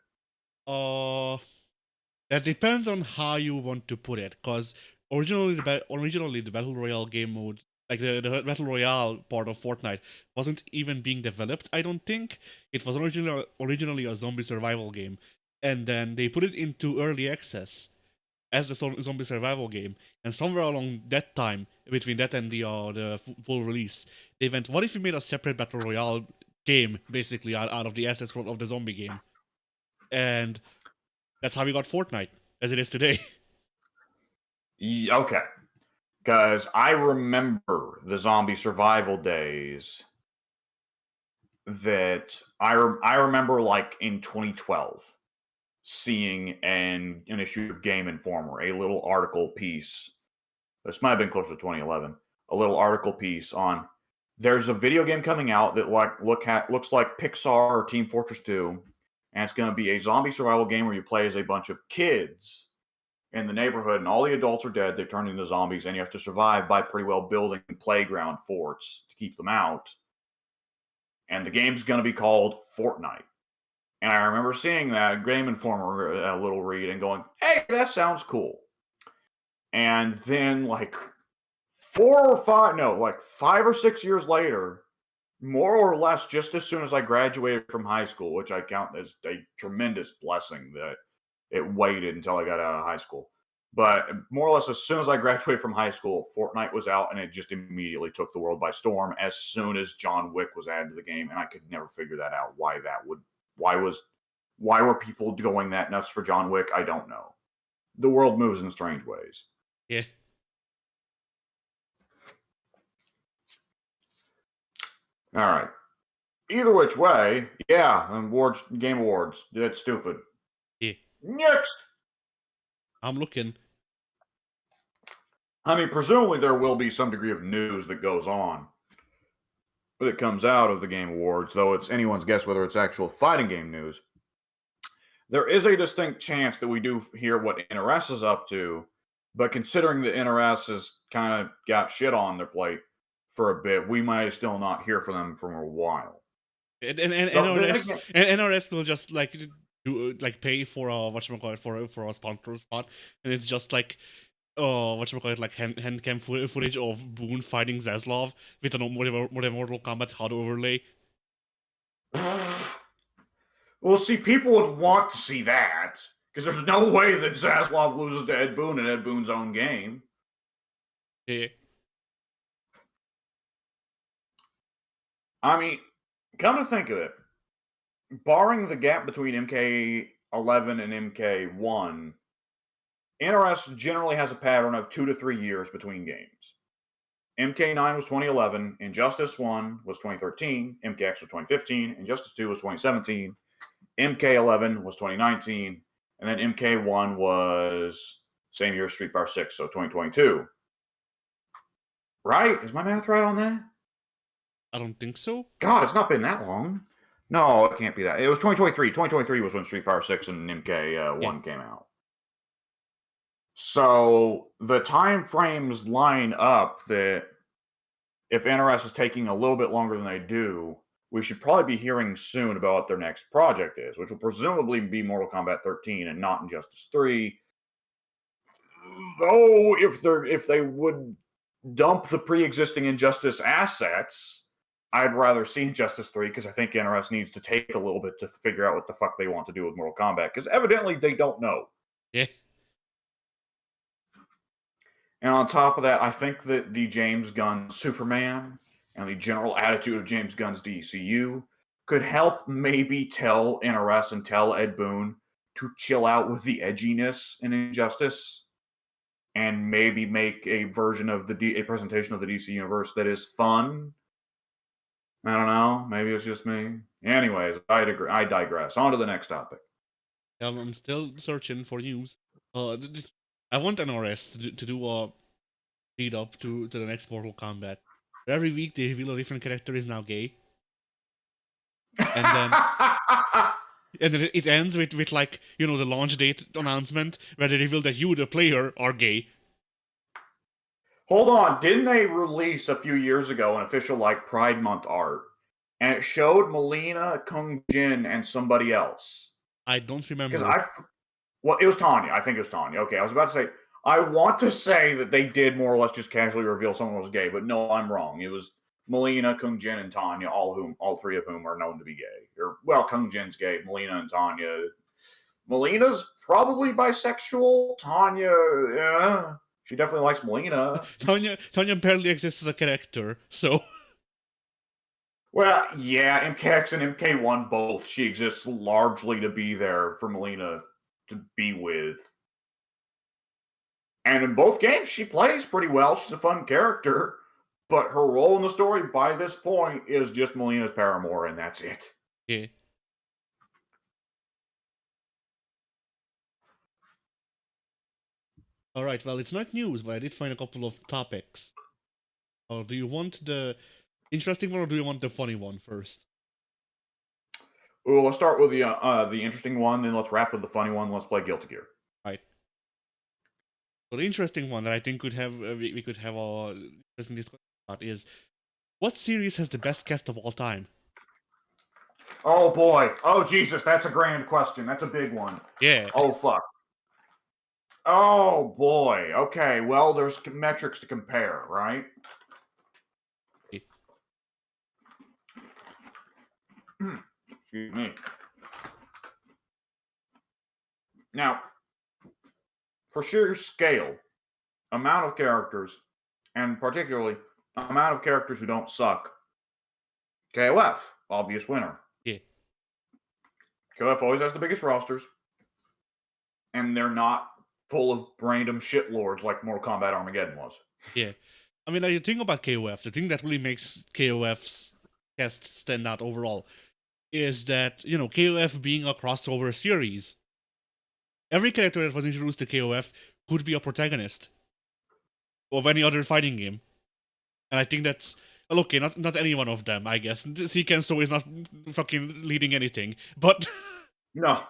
That depends on how you want to put it, because originally the Battle Royale game mode, like the Battle Royale part of Fortnite, wasn't even being developed, I don't think. It was originally a zombie survival game, and then they put it into early access as the zombie survival game, and somewhere along that time, between that and the full release, they went, what if we made a separate Battle Royale game, basically, out of the assets of the zombie game? And that's how we got Fortnite, as it is today. Okay. Because I remember the zombie survival days that I remember like in 2012 seeing an issue of Game Informer, a little article piece. This might have been closer to 2011. A little article piece on there's a video game coming out that looks like Pixar or Team Fortress 2, and it's going to be a zombie survival game where you play as a bunch of kids in the neighborhood, and all the adults are dead. They've turned into zombies, and you have to survive by pretty well building playground forts to keep them out. And the game's going to be called Fortnite. And I remember seeing that Game Informer a little read and going, "Hey, that sounds cool." And then, like 5 or 6 years later, more or less, just as soon as I graduated from high school, which I count as a tremendous blessing that it waited until I got out of high school. But more or less, as soon as I graduated from high school, Fortnite was out, and it just immediately took the world by storm. As soon as John Wick was added to the game, and I could never figure that out. Why were people going that nuts for John Wick? I don't know. The world moves in strange ways. Yeah. All right. Either which way, yeah, Game Awards. That's stupid. Yeah. Next. I'm looking. I mean, presumably there will be some degree of news that goes on that comes out of the Game Awards, though it's anyone's guess whether it's actual fighting game news. There is a distinct chance that we do hear what NRS is up to, but considering that NRS has kind of got shit on their plate for a bit, we might still not hear from them for a while. And NRS will just like do pay for whatchamacallit for a sponsor spot, and it's just like whatchamacallit, like hand cam footage of Boone fighting Zaslav with an whatever Mortal Kombat HUD overlay. Well, see, people would want to see that because there's no way that Zaslav loses to Ed Boon in Ed Boon's own game. Yeah. I mean, come to think of it, barring the gap between MK11 and MK1, NRS generally has a pattern of 2 to 3 years between games. MK9 was 2011, Injustice 1 was 2013, MKX was 2015, Injustice 2 was 2017, MK11 was 2019, and then MK1 was same year as Street Fighter 6, so 2022. Right? Is my math right on that? I don't think so. God, it's not been that long. No, it can't be that. It was 2023. 2023 was when Street Fighter 6 and MK1 came out. So the time frames line up that if NRS is taking a little bit longer than they do, we should probably be hearing soon about what their next project is, which will presumably be Mortal Kombat 13 and not Injustice 3. Though if they would dump the pre-existing Injustice assets, I'd rather see Injustice 3 because I think NRS needs to take a little bit to figure out what the fuck they want to do with Mortal Kombat, because evidently they don't know. Yeah. And on top of that, I think that the James Gunn Superman and the general attitude of James Gunn's DCU could help maybe tell NRS and tell Ed Boon to chill out with the edginess in Injustice and maybe make a version of a presentation of the DC universe that is fun. I don't know. Maybe it's just me. Anyways, I digress. On to the next topic. I'm still searching for news. I want NRS to do a lead up to the next Mortal Kombat. Every week they reveal a different character is now gay. And then it ends with like, the launch date announcement where they reveal that you, the player, are gay. Hold on, didn't they release a few years ago an official like Pride Month art, and it showed Melina, Kung Jin, and somebody else? I don't remember. Well, it was Tanya. I think it was Tanya. Okay, I was about to say I want to say that they did more or less just casually reveal someone was gay, but no, I'm wrong. It was Melina, Kung Jin, and Tanya, all three of whom are known to be gay. Kung Jin's gay, Melina and Tanya. Melina's probably bisexual. Tanya, yeah. She definitely likes Melina. Tanya barely exists as a character, so. Well, yeah, MKX and MK1 both. She exists largely to be there for Melina to be with. And in both games, she plays pretty well. She's a fun character. But her role in the story by this point is just Melina's paramour, and that's it. Yeah. All right, well, it's not news, but I did find a couple of topics. Do you want the interesting one or do you want the funny one first? Well, let's start with the interesting one, then let's wrap with the funny one. Let's play Guilty Gear. Right. So the interesting one that I think could have we could have a interesting discussion about is what series has the best cast of all time? Oh boy! Oh Jesus! That's a grand question. That's a big one. Yeah. Oh fuck. Oh boy. Okay. Well, there's metrics to compare, right? Excuse me. Now, for sheer scale, amount of characters, and particularly amount of characters who don't suck, KOF, obvious winner. Yeah. KOF always has the biggest rosters, and they're not full of random shitlords like Mortal Kombat Armageddon was. Yeah. I mean, like, the thing about KOF, the thing that really makes KOF's cast stand out overall is that, KOF being a crossover series, every character that was introduced to KOF could be a protagonist of any other fighting game. And I think that's, okay, not any one of them, I guess. Kenso is not fucking leading anything, but... No.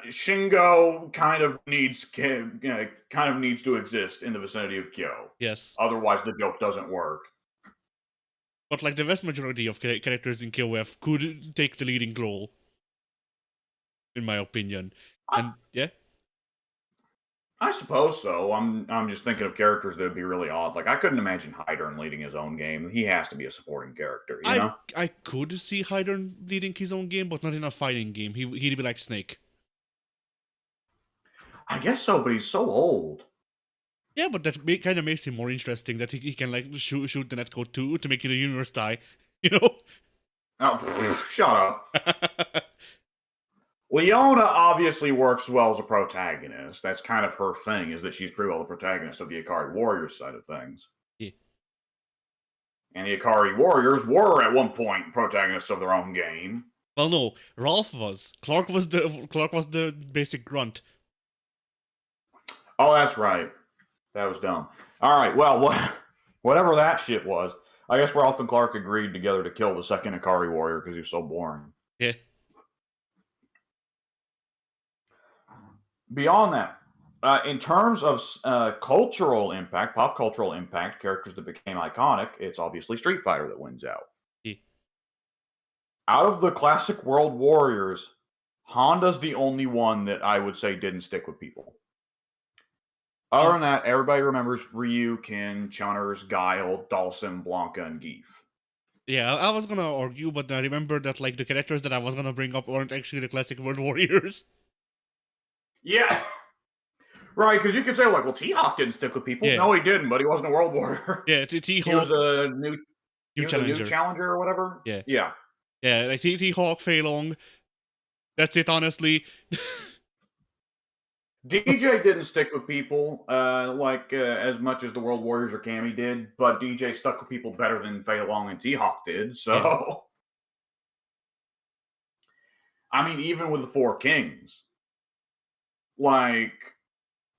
Shingo kind of needs to exist in the vicinity of Kyo. Yes. Otherwise, the joke doesn't work. But like the vast majority of characters in KOF could take the leading role, in my opinion. And yeah, I suppose so. I'm just thinking of characters that would be really odd. Like I couldn't imagine Hydern leading his own game. He has to be a supporting character. You know? I could see Hydern leading his own game, but not in a fighting game. He'd be like Snake. I guess so, but he's so old. Yeah, but that kind of makes him more interesting. That he can like shoot the netcode too to make the universe die. Oh, shut up. Leona obviously works well as a protagonist. That's kind of her thing, is that she's pretty well the protagonist of the Ikari Warriors side of things. Yeah. And the Ikari Warriors were at one point protagonists of their own game. Well, no, Rolf was. Clark was the basic grunt. Oh, that's right. That was dumb. All right, well, whatever that shit was, I guess Ralph and Clark agreed together to kill the second Ikari Warrior because he was so boring. Yeah. Beyond that, in terms of cultural impact, pop cultural impact, characters that became iconic, it's obviously Street Fighter that wins out. Yeah. Out of the classic World Warriors, Honda's the only one that I would say didn't stick with people. Other than that, everybody remembers Ryu, Ken, Chunners, Guile, Dawson, Blanca, and Geef. Yeah, I was gonna argue, but I remember that like the characters that I was gonna bring up weren't actually the classic World Warriors. Yeah. Right, because you could say, like, well, T-Hawk didn't stick with people. Yeah. No, he didn't, but he wasn't a World Warrior. Yeah, T-Hawk. He was a new challenger. New challenger or whatever. Yeah. Yeah. Yeah, like T-Hawk, Fei Long. That's it, honestly. DJ didn't stick with people as much as the World Warriors or Cammy did, but DJ stuck with people better than Fei Long and T-Hawk did. So, yeah. I mean, even with the Four Kings, like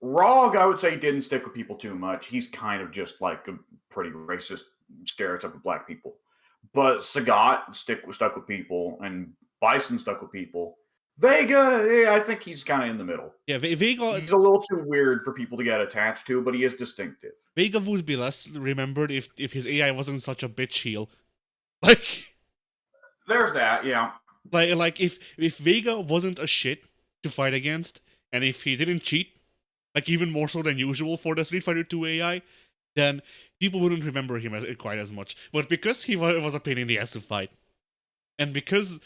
Rog, I would say didn't stick with people too much. He's kind of just like a pretty racist stereotype of black people. But Sagat stuck with people, and Bison stuck with people. Vega, yeah, I think he's kind of in the middle. Yeah, Vega. He's a little too weird for people to get attached to, but he is distinctive. Vega would be less remembered if his AI wasn't such a bitch heel. Like, there's that, yeah. Like if Vega wasn't a shit to fight against, and if he didn't cheat, like even more so than usual for the Street Fighter 2 AI, then people wouldn't remember him quite as much. But because he was a pain in the ass to fight, and because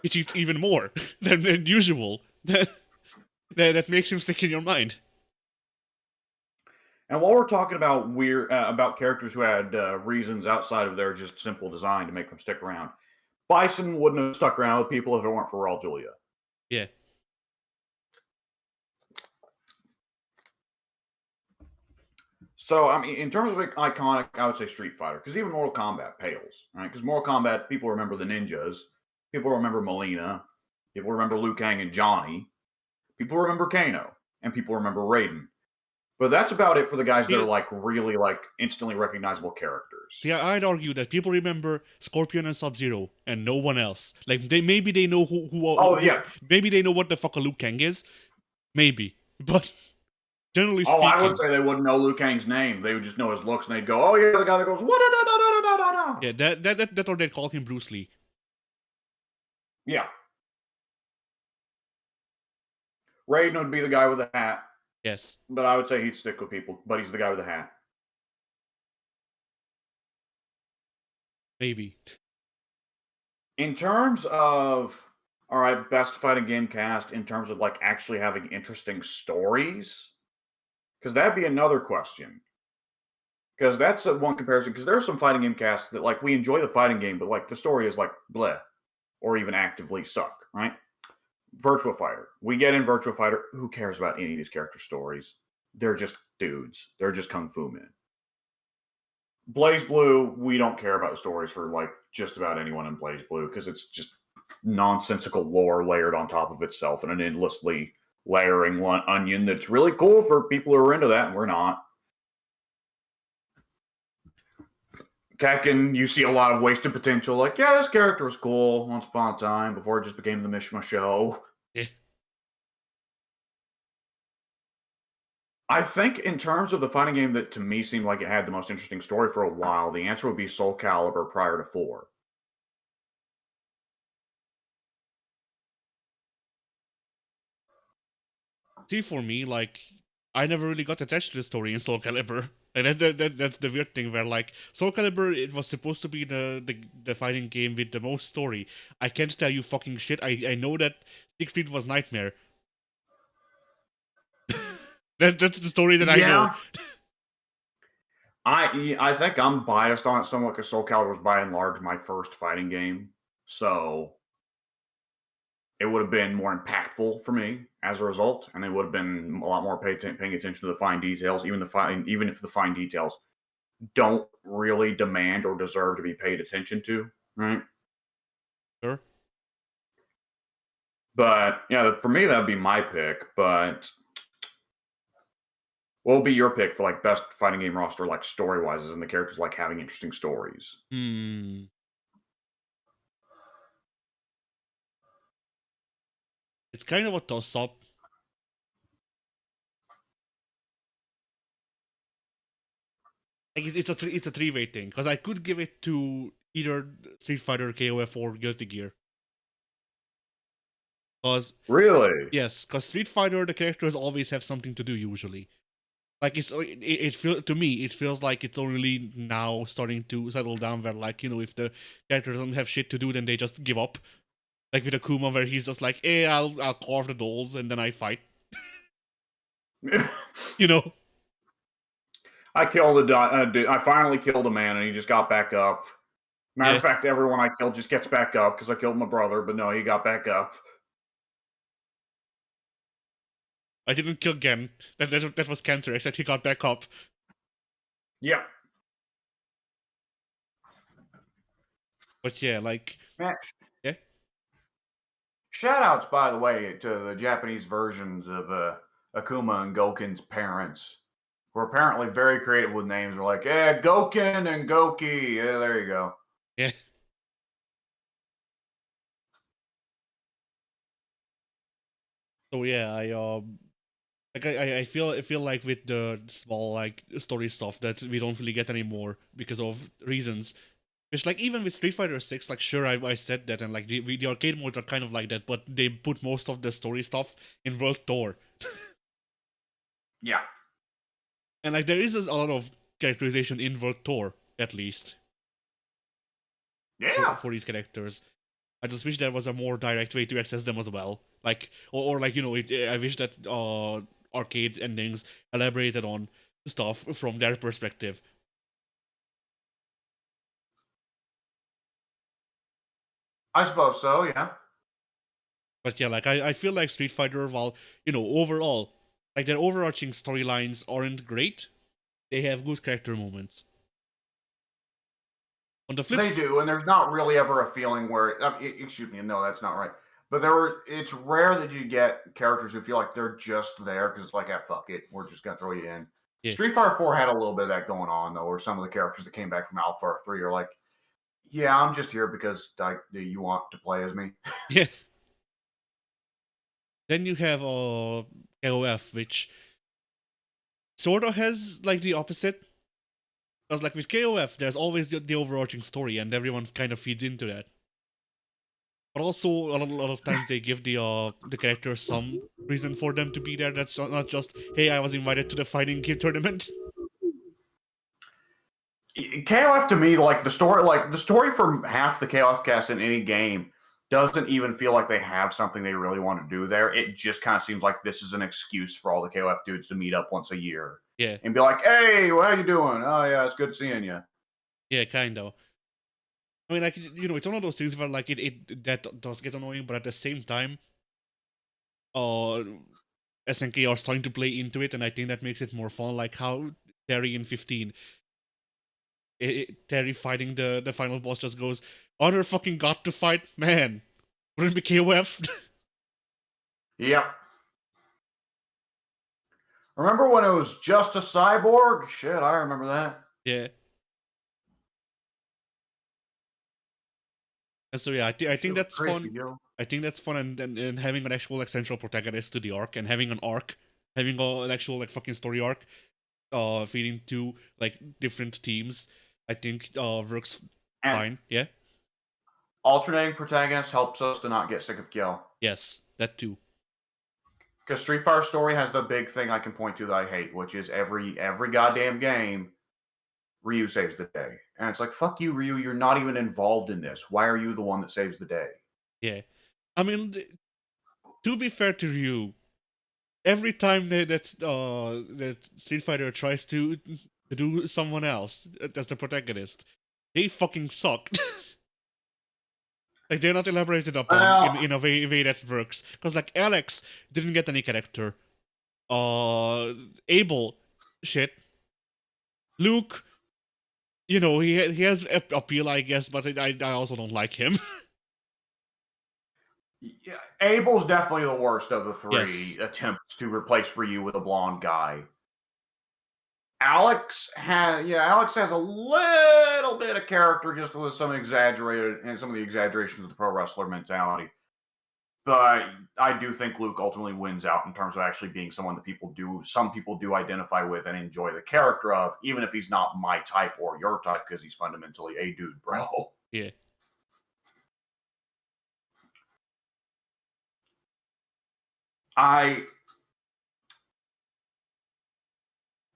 he cheats even more than usual, that makes him stick in your mind. And while we're talking about about characters who had reasons outside of their just simple design to make them stick around, Bison wouldn't have stuck around with people if it weren't for Raul Julia. Yeah. So, I mean, in terms of iconic, I would say Street Fighter, because even Mortal Kombat pales, right? Because Mortal Kombat, people remember the ninjas, people remember Melina, people remember Liu Kang and Johnny, people remember Kano, and people remember Raiden. But that's about it for the guys that are like really like instantly recognizable characters. Yeah, I'd argue that people remember Scorpion and Sub-Zero and no one else. Like maybe they know maybe they know what the fuck a Liu Kang is, maybe, but generally speaking, I would say they wouldn't know Liu Kang's name. They would just know his looks, and they'd go, "Oh yeah, the guy that goes what?" Yeah, that or they'd call him Bruce Lee. Yeah. Raiden would be the guy with the hat. Yes. But I would say he'd stick with people, but he's the guy with the hat. Maybe. In terms of, all right, best fighting game cast, in terms of like actually having interesting stories, because that'd be another question. Because that's one comparison, because there are some fighting game casts that like we enjoy the fighting game, but like the story is like bleh, or even actively suck, right? Virtua Fighter. We get in Virtua Fighter. Who cares about any of these character stories? They're just dudes. They're just kung fu men. Blaze Blue, we don't care about the stories for like just about anyone in Blaze Blue because it's just nonsensical lore layered on top of itself and an endlessly layering onion that's really cool for people who are into that, and we're not. Tekken, you see a lot of wasted potential. Like, yeah, this character was cool once upon a time before it just became the Mishima show. Yeah. I think in terms of the fighting game that to me seemed like it had the most interesting story for a while, the answer would be Soul Calibur prior to 4. See, for me, like, I never really got attached to the story in Soul Calibur. Like that's the weird thing where like Soul Calibur, it was supposed to be the fighting game with the most story. I can't tell you fucking shit. I know that Siegfried was Nightmare. That's the story that I know. I think I'm biased on it somewhat because Soul Calibur was by and large my first fighting game, so it would have been more impactful for me as a result, and it would have been a lot more paying attention to the fine details, even if the fine details don't really demand or deserve to be paid attention to, right? Sure. But yeah, for me that'd be my pick. But what would be your pick for like best fighting game roster, like story wise, and the characters like having interesting stories? Hmm. It's kind of a toss up. Like it's a three-way thing because I could give it to either Street Fighter, KOF, or Guilty Gear. Because Really? yes, because Street Fighter, the characters always have something to do usually. Like it feel to me it feels like it's only now starting to settle down where like if the character doesn't have shit to do then they just give up. Like with Akuma where he's just like, hey, I'll carve the dolls and then I fight. You know? I killed a dude. I finally killed a man, and he just got back up. Matter Yeah. of fact, everyone I killed just gets back up because I killed my brother. But no, he got back up. I didn't kill Gen. That was cancer, except he got back up. Yep. But yeah, like Man, yeah. shout outs, by the way, to the Japanese versions of Akuma and Goken's parents, who are apparently very creative with names. We're like, yeah, Goken and Goki. Yeah, there you go. Yeah. So yeah, I feel like with the small like story stuff that we don't really get anymore because of reasons. Which like even with Street Fighter 6, like sure I said that and like the arcade modes are kind of like that, but they put most of the story stuff in World Tour. Yeah. And like there is a lot of characterization in World Tour, at least. Yeah. For these characters. I just wish there was a more direct way to access them as well. Like or like I wish that arcade endings elaborated on stuff from their perspective. I suppose so, yeah. But yeah, like I feel like Street Fighter, while overall, like their overarching storylines aren't great, they have good character moments. On the flip They do, and there's not really ever a feeling where, excuse me, no, that's not right. But it's rare that you get characters who feel like they're just there because it's like, ah, fuck it, we're just gonna throw you in. Yeah. Street Fighter 4 had a little bit of that going on though, where some of the characters that came back from Alpha 3 are like, yeah, I'm just here because you want to play as me. Yeah. Then you have KOF, which sort of has like the opposite. Because like with KOF, there's always the overarching story, and everyone kind of feeds into that. But also, a lot of times they give the characters some reason for them to be there. That's not just, hey, I was invited to the fighting game tournament. KOF to me, like the story for half the KOF cast in any game doesn't even feel like they have something they really want to do there. It just kind of seems like this is an excuse for all the KOF dudes to meet up once a year. Yeah. And be like, hey, well, how you doing? Oh yeah, it's good seeing you. Yeah, kind of. I mean, like it's one of those things where like it that does get annoying, but at the same time, SNK are starting to play into it, and I think that makes it more fun. Like how Terry in 15, Terry fighting the final boss just goes, "Honor fucking got to fight, man. Wouldn't be KOF." Yep. Remember when it was just a cyborg? Shit, I remember that. Yeah. And so yeah, I think that's crazy, fun. yo. I think that's fun, and having an actual like central protagonist to the arc, and having an arc, having an actual like fucking story arc, feeding to like different teams, I think works And fine. Yeah. alternating protagonist helps us to not get sick of kill. Yes, that too. Because Street Fighter Story has the big thing I can point to that I hate, which is every goddamn game, Ryu saves the day. And it's like, fuck you, Ryu, you're not even involved in this. Why are you the one that saves the day? Yeah. I mean, to be fair to Ryu, every time that Street Fighter tries to do someone else as the protagonist, they fucking suck. Like they're not elaborated upon in a way that works. Because like Alex didn't get any character. Abel, shit. Luke, you know, he has appeal, I guess, but I also don't like him. Yeah, Abel's definitely the worst of the Yes. three attempts to replace Ryu with a blonde guy. Alex has a little bit of character just with some exaggerated and some of the exaggerations of the pro wrestler mentality. But I do think Luke ultimately wins out in terms of actually being someone that some people do identify with and enjoy the character of, even if he's not my type or your type, because he's fundamentally a dude, bro. Yeah. I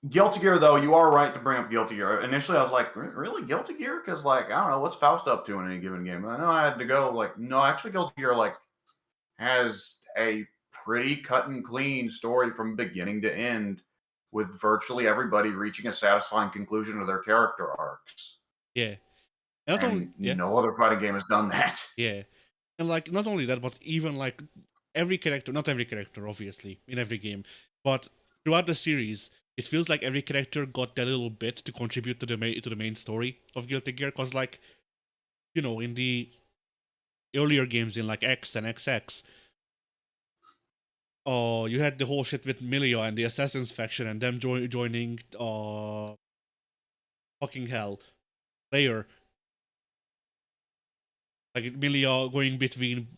Guilty Gear, though, you are right to bring up Guilty Gear. Initially, I was like, really, Guilty Gear? Because, like, I don't know, what's Faust up to in any given game? And I know I had to go, like, no, actually, Guilty Gear, like, has a pretty cut and clean story from beginning to end, with virtually everybody reaching a satisfying conclusion to their character arcs. Yeah. Not only And yeah. no other fighting game has done that. Yeah. And like not only that, but even like every character, not every character, obviously, in every game, but throughout the series, it feels like every character got their little bit to contribute to the main story of Guilty Gear. Cause like, you know, in the earlier games in like X and XX, you had the whole shit with Milia and the Assassins faction and them joining fucking hell, Slayer. Like Milia going between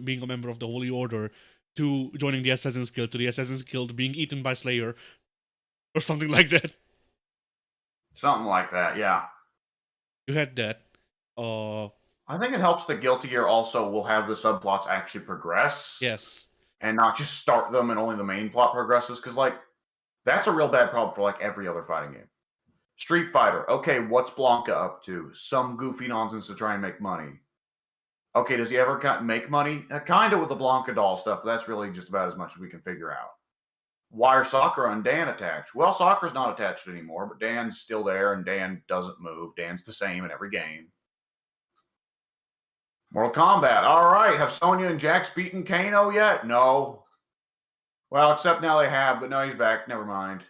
being a member of the Holy Order to joining the Assassin's Guild to the Assassin's Guild being eaten by Slayer or something like that. Something like that, yeah. You had that. I think it helps that Guilty Gear also will have the subplots actually progress Yes. and not just start them and only the main plot progresses. Because, like, that's a real bad problem for, like, every other fighting game. Street Fighter. Okay, what's Blanca up to? Some goofy nonsense to try and make money. Okay, does he ever make money? Kind of with the Blanca doll stuff, but that's really just about as much as we can figure out. Why are Sakura and Dan attached? Well, Sakura's not attached anymore, but Dan's still there, and Dan doesn't move. Dan's the same in every game. Mortal Kombat. All right, have Sonya and Jax beaten Kano yet? No. Well, except now they have, but no, he's back. Never mind.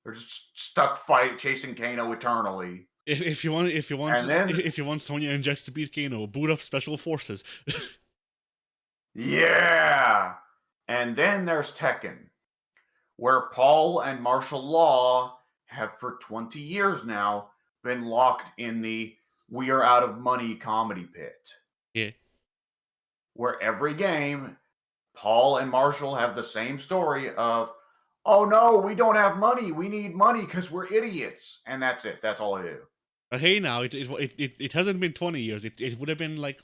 They're just stuck chasing Kano eternally. If you want And then, if you want Sonya and Jax to beat Kano, boot up Special Forces. yeah. And then there's Tekken, where Paul and martial law have for 20 years now been locked in the we are out of money comedy pit. Yeah. Where every game, Paul and Marshall have the same story of, oh no, we don't have money. We need money because we're idiots. And that's it. That's all they do. But hey, now it hasn't been 20 years. It would have been like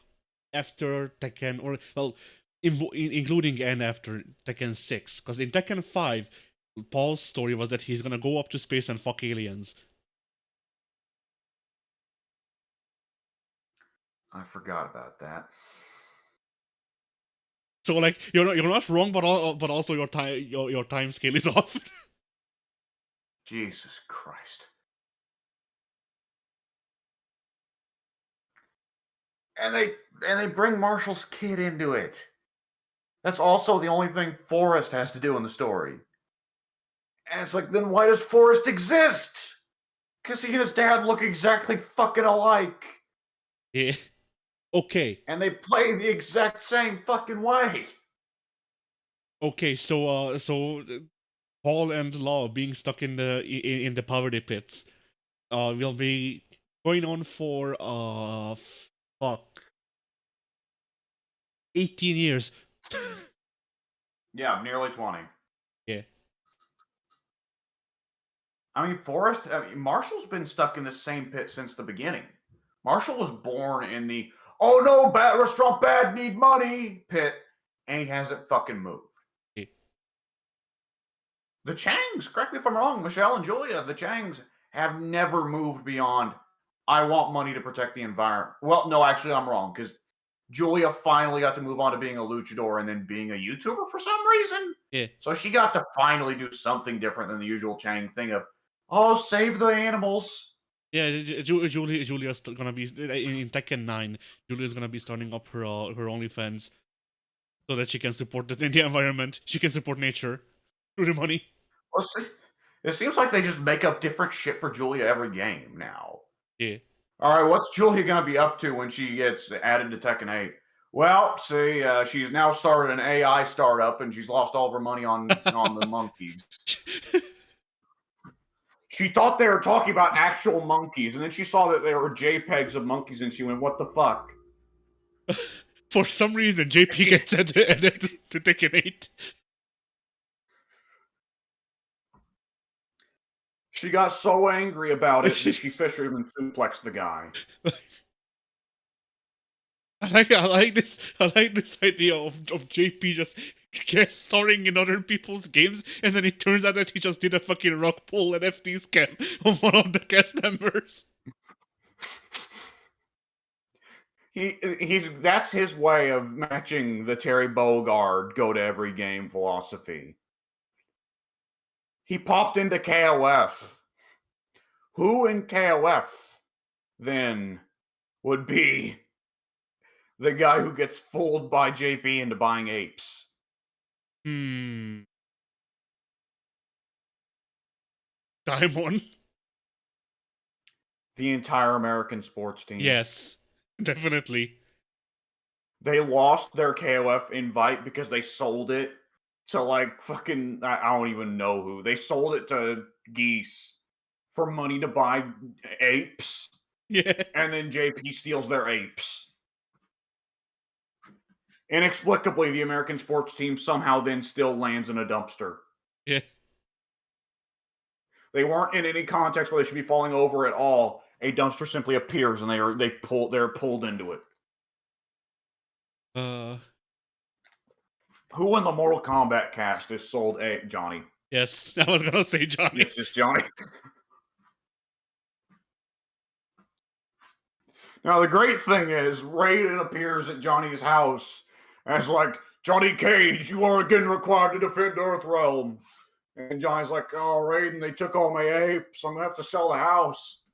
after Tekken, or well, including and after Tekken 6, because in Tekken 5, Paul's story was that he's gonna go up to space and fuck aliens. I forgot about that. So like you're not wrong, but also your time scale is off. Jesus Christ. And they bring Marshall's kid into it. That's also the only thing Forrest has to do in the story. And it's like, then why does Forrest exist? Because he and his dad look exactly fucking alike. Yeah. Okay. And they play the exact same fucking way. Okay. So Paul and Law being stuck in the poverty pits, will be going on for fuck 18 years. Yeah, nearly 20. Yeah. I mean, Marshall's been stuck in the same pit since the beginning. Marshall was born in the, oh no, bad restaurant bad, need money pit, and he hasn't fucking moved. Yeah. The Changs, correct me if I'm wrong, Michelle and Julia, the Changs have never moved beyond, I want money to protect the environment. Well, no, actually, I'm wrong, because Julia finally got to move on to being a luchador and then being a YouTuber for some reason. Yeah. So she got to finally do something different than the usual Chang thing of, oh, save the animals. Yeah, Julia's gonna be in Tekken 9. Julia's gonna be starting up her OnlyFans so that she can support the environment. She can support nature through the money. Well, see, it seems like they just make up different shit for Julia every game now. Yeah. All right, what's Julia gonna be up to when she gets added to Tekken 8? Well, see, she's now started an AI startup, and she's lost all of her money on the monkeys. She thought they were talking about actual monkeys, and then she saw that they were JPEGs of monkeys, and she went, "What the fuck?" For some reason, JP gets added to Tekken 8. She got so angry about it that she fisherman suplexed the guy. I like this idea of JP just guest starring in other people's games, and then it turns out that he just did a fucking rock pull and FT scam of one of the cast members. That's his way of matching the Terry Bogard go to every game philosophy. He popped into KOF. Who in KOF then would be the guy who gets fooled by JP into buying apes? Diamond. The entire American sports team. Yes, definitely. They lost their KOF invite because they sold it to like fucking I don't even know who. They sold it to Geese for money to buy apes. Yeah. And then JP steals their apes. Inexplicably, the American sports team somehow then still lands in a dumpster. Yeah. They weren't in any context where they should be falling over at all. A dumpster simply appears and they're pulled into it. Who in the Mortal Kombat cast is sold Johnny? Yes, I was gonna say Johnny. Yes, it's Johnny. Now, the great thing is, Raiden appears at Johnny's house as like, "Johnny Cage, you are again required to defend Earthrealm." And Johnny's like, "Oh, Raiden, they took all my apes. I'm going to have to sell the house."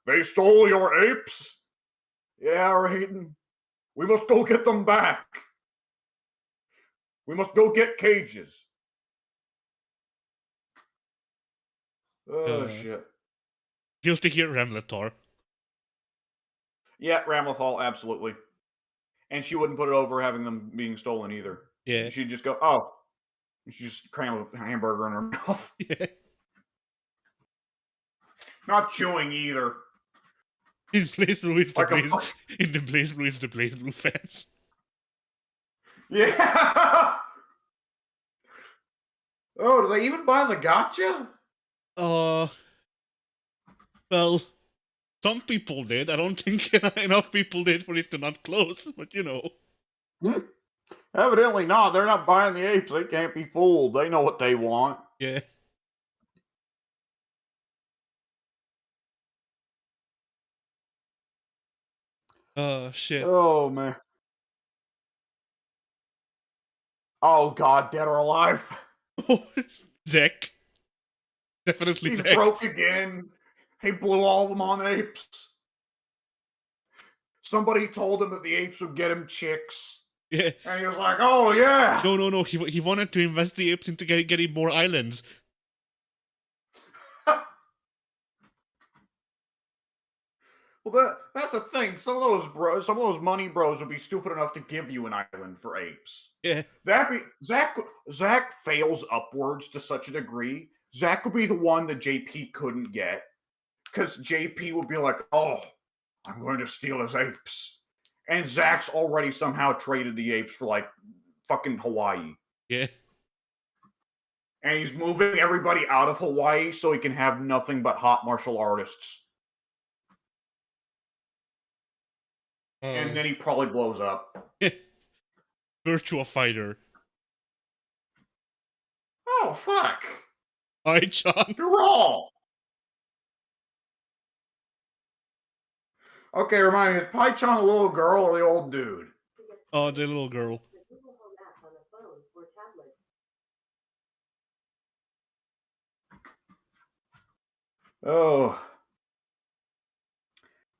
"They stole your apes?" "Yeah, Raiden. We must go get them back. We must go get Cages." Oh, shit. Guilty Gear Ramletar. Yeah, Ramlethal, absolutely. And she wouldn't put it over having them being stolen either. Yeah. She'd just go, "Oh." She just cram a hamburger in her mouth. Yeah. Not chewing either. In Blaze Blue, it's the Like Blaze. In the Blaze Blue, it's the Blaze Blue fans. Yeah. Oh, do they even buy the gotcha? Well, some people did. I don't think enough people did for it to not close, but you know. Evidently not. They're not buying the apes. They can't be fooled. They know what they want. Yeah. Shit. Oh, man. Oh, God, dead or alive. Zack. Definitely He's Zack. broke again. He blew all of them on apes. Somebody told him that the apes would get him chicks. Yeah. And he was like, "Oh, yeah." No. He wanted to invest the apes into getting more islands. Well, that's the thing. Some of those money bros would be stupid enough to give you an island for apes. Yeah. Zack fails upwards to such a degree. Zack would be the one that JP couldn't get, because JP would be like, "Oh, I'm going to steal his apes," and Zack's already somehow traded the apes for like fucking Hawaii. Yeah. And he's moving everybody out of Hawaii so he can have nothing but hot martial artists. And then he probably blows up. Virtua Fighter. Oh, fuck. Hi-chan. You're wrong. Okay, remind me, is Pai-chan a little girl or the old dude? Oh, the little girl. Oh.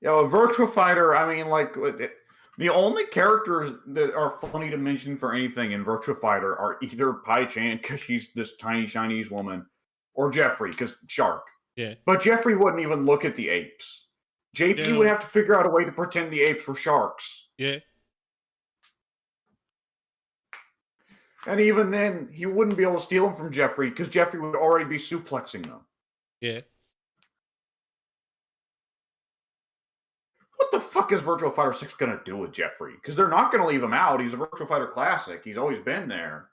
Yo, Virtua Fighter, I mean, like, the only characters that are funny to mention for anything in Virtua Fighter are either Pai-chan, because she's this tiny Chinese woman, or Jeffrey, because Shark. Yeah. But Jeffrey wouldn't even look at the apes. JP would have to figure out a way to pretend the apes were sharks. Yeah. And even then, he wouldn't be able to steal them from Jeffrey because Jeffrey would already be suplexing them. Yeah. What the fuck is Virtua Fighter 6 going to do with Jeffrey? Because they're not going to leave him out. He's a Virtua Fighter classic. He's always been there.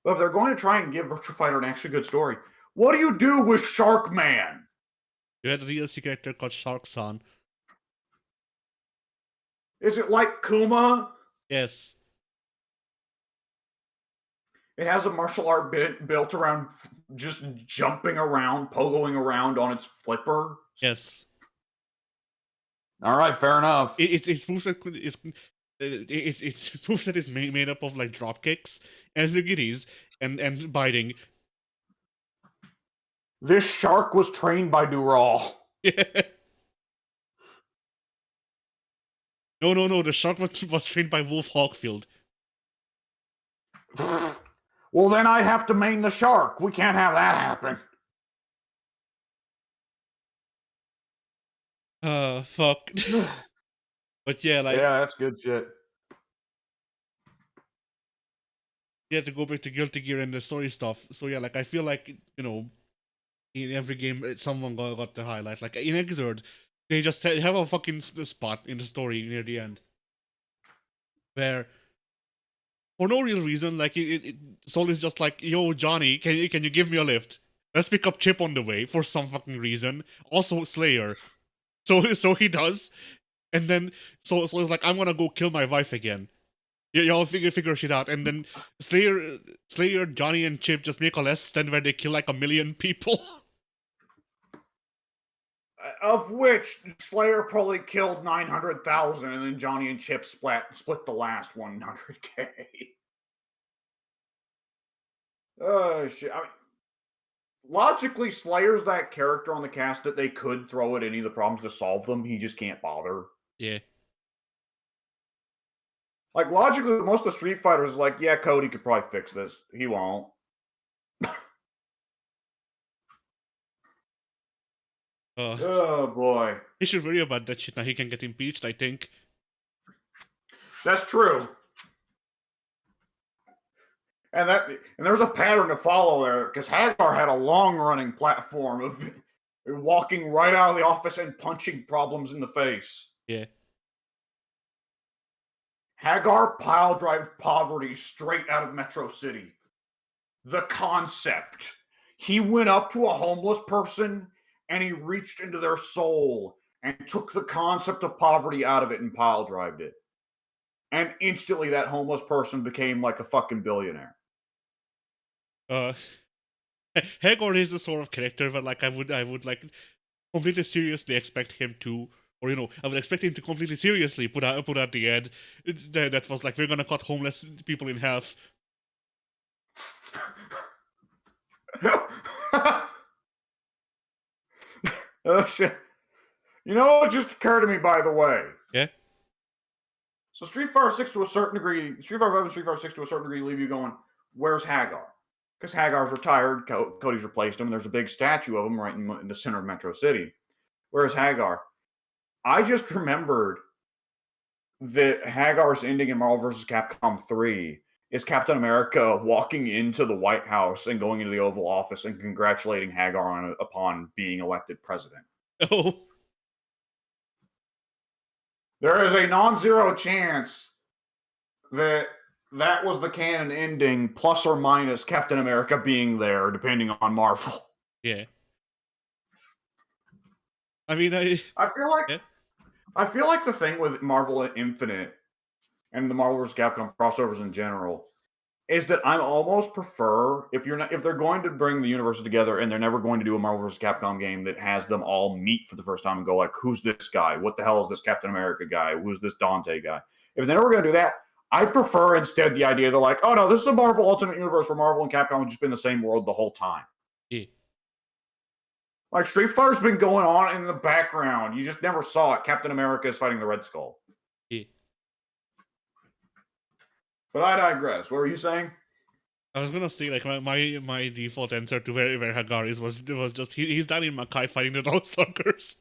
But if they're going to try and give Virtua Fighter an actually good story, what do you do with Shark Man? You had a DLC character called Shark-san. Is it like Kuma? Yes. It has a martial art built around just jumping around, pogoing around on its flipper. Yes. All right, fair enough. It's moves that it's moves that is made up of like drop kicks, azugidis, and biting. This shark was trained by Dural. Yeah. No. The shark was trained by Wolf Hawkfield. Well, then I'd have to main the shark. We can't have that happen. Fuck. But yeah, like... Yeah, that's good shit. Yeah, to go back to Guilty Gear and the story stuff. So yeah, like, I feel like, you know, in every game, someone got the highlight. Like, in Exord, they just have a fucking spot in the story near the end. Where... for no real reason, like, Soul is just like, yo, Johnny, can you give me a lift? Let's pick up Chip on the way for some fucking reason. Also, Slayer. So he does. And then, so it's like, I'm gonna go kill my wife again. Y'all figure shit out. And then Slayer, Johnny, and Chip just make a less stand where they kill like 1 million people. Of which Slayer probably killed 900,000, and then Johnny and Chip split the last 100K. Oh shit! I mean, logically, Slayer's that character on the cast that they could throw at any of the problems to solve them. He just can't bother. Yeah. Like logically, most of the Street Fighters like, yeah, Cody could probably fix this. He won't. Oh boy. He should worry about that shit now. He can get impeached, I think. That's true. And there's a pattern to follow there, because Hagar had a long-running platform of walking right out of the office and punching problems in the face. Yeah. Hagar pile-drived poverty straight out of Metro City. The concept. He went up to a homeless person and he reached into their soul and took the concept of poverty out of it and pile-drived it. And instantly that homeless person became like a fucking billionaire. Hagar is the sort of character where like I would like completely seriously expect him to, or you know, I would expect him to completely seriously put out the ad that was like, we're gonna cut homeless people in half. Oh shit! You know what just occurred to me, by the way? Yeah. So Street Fighter 6 to a certain degree, Street Fighter 5 and Street Fighter 6 to a certain degree leave you going, where's Hagar? Because Hagar's retired, Cody's replaced him, and there's a big statue of him right in the center of Metro City. Where's Hagar? I just remembered that Hagar's ending in Marvel vs. Capcom 3 is Captain America walking into the White House and going into the Oval Office and congratulating Hagar upon being elected president. Oh. There is a non-zero chance that was the canon ending, plus or minus Captain America being there, depending on Marvel. Yeah. I mean, I feel like the thing with Marvel Infinite and the Marvel vs. Capcom crossovers in general is that I almost prefer if they're going to bring the universes together and they're never going to do a Marvel vs. Capcom game that has them all meet for the first time and go like, who's this guy? What the hell is this Captain America guy? Who's this Dante guy? If they're never going to do that, I prefer instead the idea they're like, oh no, this is a Marvel Ultimate Universe where Marvel and Capcom have just been the same world the whole time. Yeah. Like Street Fighter's been going on in the background. You just never saw it. Captain America is fighting the Red Skull. Yeah. But I digress. What were you saying? I was gonna say, like, my default answer to where Hagar is was just he's down in Makai fighting the Darkstalkers.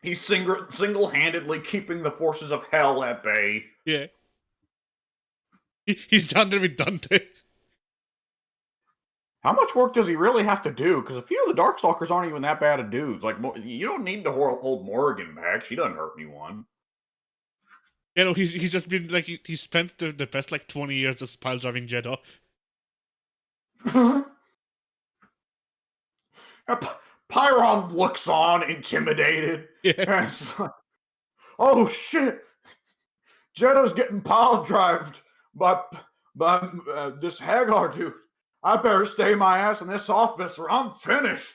He's single-handedly keeping the forces of hell at bay. Yeah. He's down there with Dante. How much work does he really have to do? Because a few of the Darkstalkers aren't even that bad of dudes. Like, you don't need to hold Morrigan back. She doesn't hurt anyone. You know, he's just been like he spent the best like 20 years just pile driving Jeddah. Pyron looks on, intimidated. Yeah. Oh shit! Jeddah's getting pile drived by this Hagar dude. I better stay my ass in this office or I'm finished.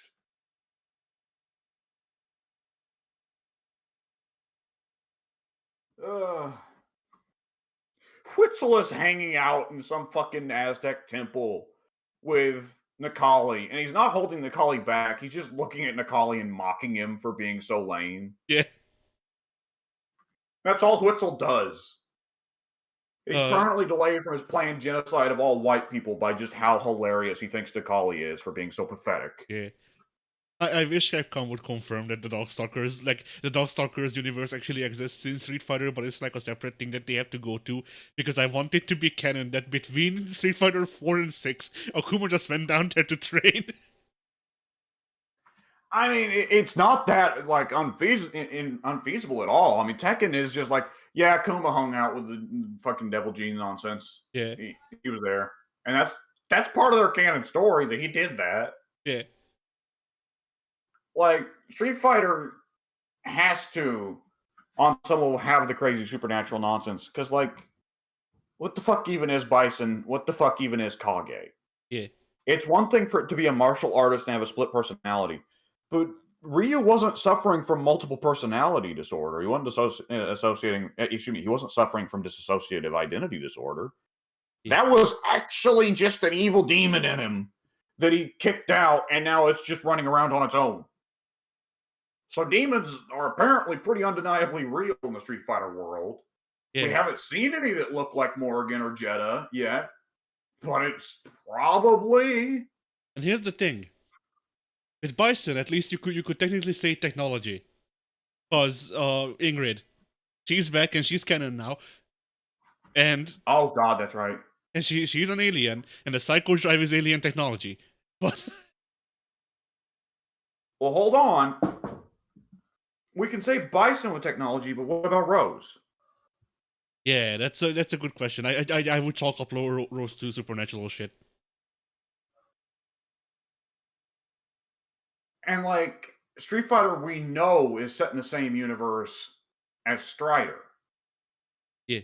Witzel is hanging out in some fucking Aztec temple with Nikali, and he's not holding Nikali back. He's just looking at Nikali and mocking him for being so lame. Yeah. That's all Witzel does. He's permanently delayed from his planned genocide of all white people by just how hilarious he thinks Nikali is for being so pathetic. Yeah. I wish Capcom would confirm that the Darkstalkers universe actually exists in Street Fighter, but it's like a separate thing that they have to go to, because I want it to be canon that between Street Fighter 4 and 6, Akuma just went down there to train. I mean, it's not that like unfeasible at all. I mean, Tekken is just like, yeah, Akuma hung out with the fucking Devil Gene nonsense. Yeah. He was there. And that's part of their canon story that he did that. Yeah. Like, Street Fighter has to, on some level, have the crazy supernatural nonsense. Because, like, what the fuck even is Bison? What the fuck even is Kage? Yeah. It's one thing for it to be a martial artist and have a split personality. But Ryu wasn't suffering from multiple personality disorder. He wasn't he wasn't suffering from dissociative identity disorder. Yeah. That was actually just an evil demon in him that he kicked out, and now it's just running around on its own. So demons are apparently pretty undeniably real in the Street Fighter world. Yeah. We haven't seen any that look like Morrigan or Jeddah yet, but it's probably. And here's the thing. With Bison, at least you could technically say technology. Because Ingrid, she's back and she's canon now. And oh god, that's right. And she's an alien, and the Psycho Drive is alien technology. But well, hold on. We can say Bison with technology, but what about Rose? Yeah, that's a good question. I would chalk up Rose to supernatural shit. And like Street Fighter, we know is set in the same universe as Strider. Yeah.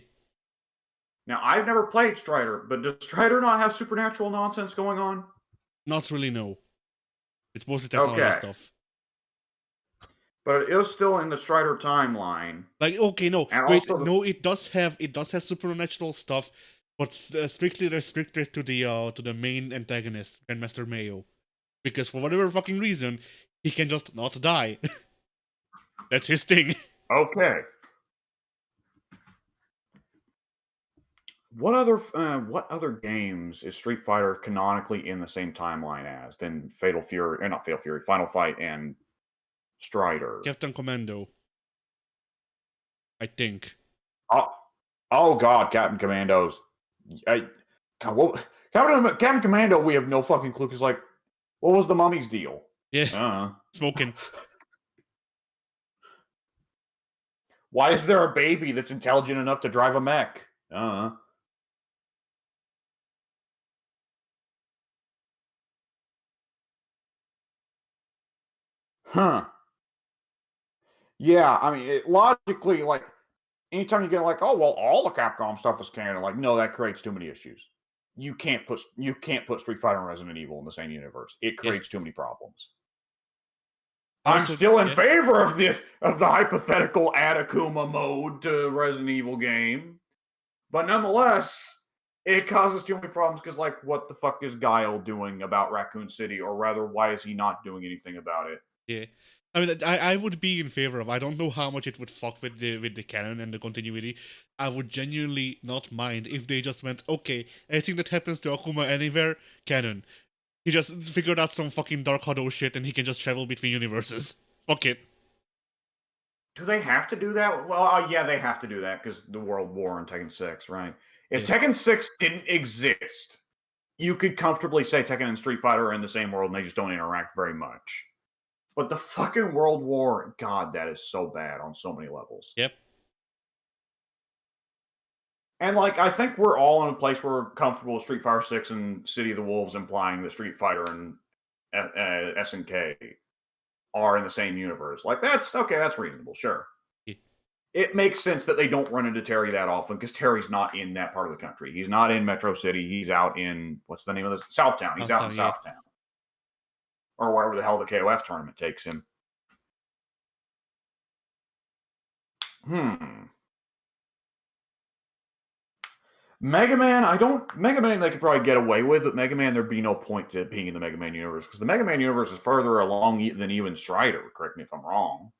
Now I've never played Strider, but does Strider not have supernatural nonsense going on? Not really, no. It's mostly technology stuff. But it is still in the Strider timeline. Like, okay, no, and wait, no, it does have supernatural stuff, but strictly restricted to the main antagonist, Grandmaster Mayo, because for whatever fucking reason, he can just not die. That's his thing. Okay. What other games is Street Fighter canonically in the same timeline as than Fatal Fury, not Fatal Fury, Final Fight and Strider? Captain Commando, I think. Oh God, Captain Commandos. Captain Commando, we have no fucking clue. Because like, what was the Mummy's deal? Yeah, smoking. Why is there a baby that's intelligent enough to drive a mech? Huh. Yeah, I mean, logically, like, anytime you get like, oh, well, all the Capcom stuff is canon, like, no, that creates too many issues. You can't put Street Fighter and Resident Evil in the same universe. It creates too many problems. I'm still in favor of the hypothetical add Akuma mode to Resident Evil game. But nonetheless, it causes too many problems because, like, what the fuck is Guile doing about Raccoon City? Or rather, why is he not doing anything about it? Yeah. I mean, I would be in favor of. I don't know how much it would fuck with the canon and the continuity. I would genuinely not mind if they just went, okay, anything that happens to Akuma anywhere, canon. He just figured out some fucking Dark Shadow shit, and he can just travel between universes. Fuck it. Do they have to do that? Well, yeah, they have to do that because the World War in Tekken 6, right? If Yeah. Tekken 6 didn't exist, you could comfortably say Tekken and Street Fighter are in the same world and they just don't interact very much. But the fucking World War, God, that is so bad on so many levels. Yep. And like, I think we're all in a place where we're comfortable with Street Fighter 6 and City of the Wolves implying that Street Fighter and SNK are in the same universe. Like, that's okay, that's reasonable, sure. Yeah. It makes sense that they don't run into Terry that often because Terry's not in that part of the country. He's not in Metro City. He's out in, what's the name of this? Southtown. He's out in Southtown. Or wherever the hell the KOF tournament takes him. Mega Man they could probably get away with, but Mega Man there'd be no point to being in the Mega Man universe because the Mega Man universe is further along than even Strider. Correct me if I'm wrong.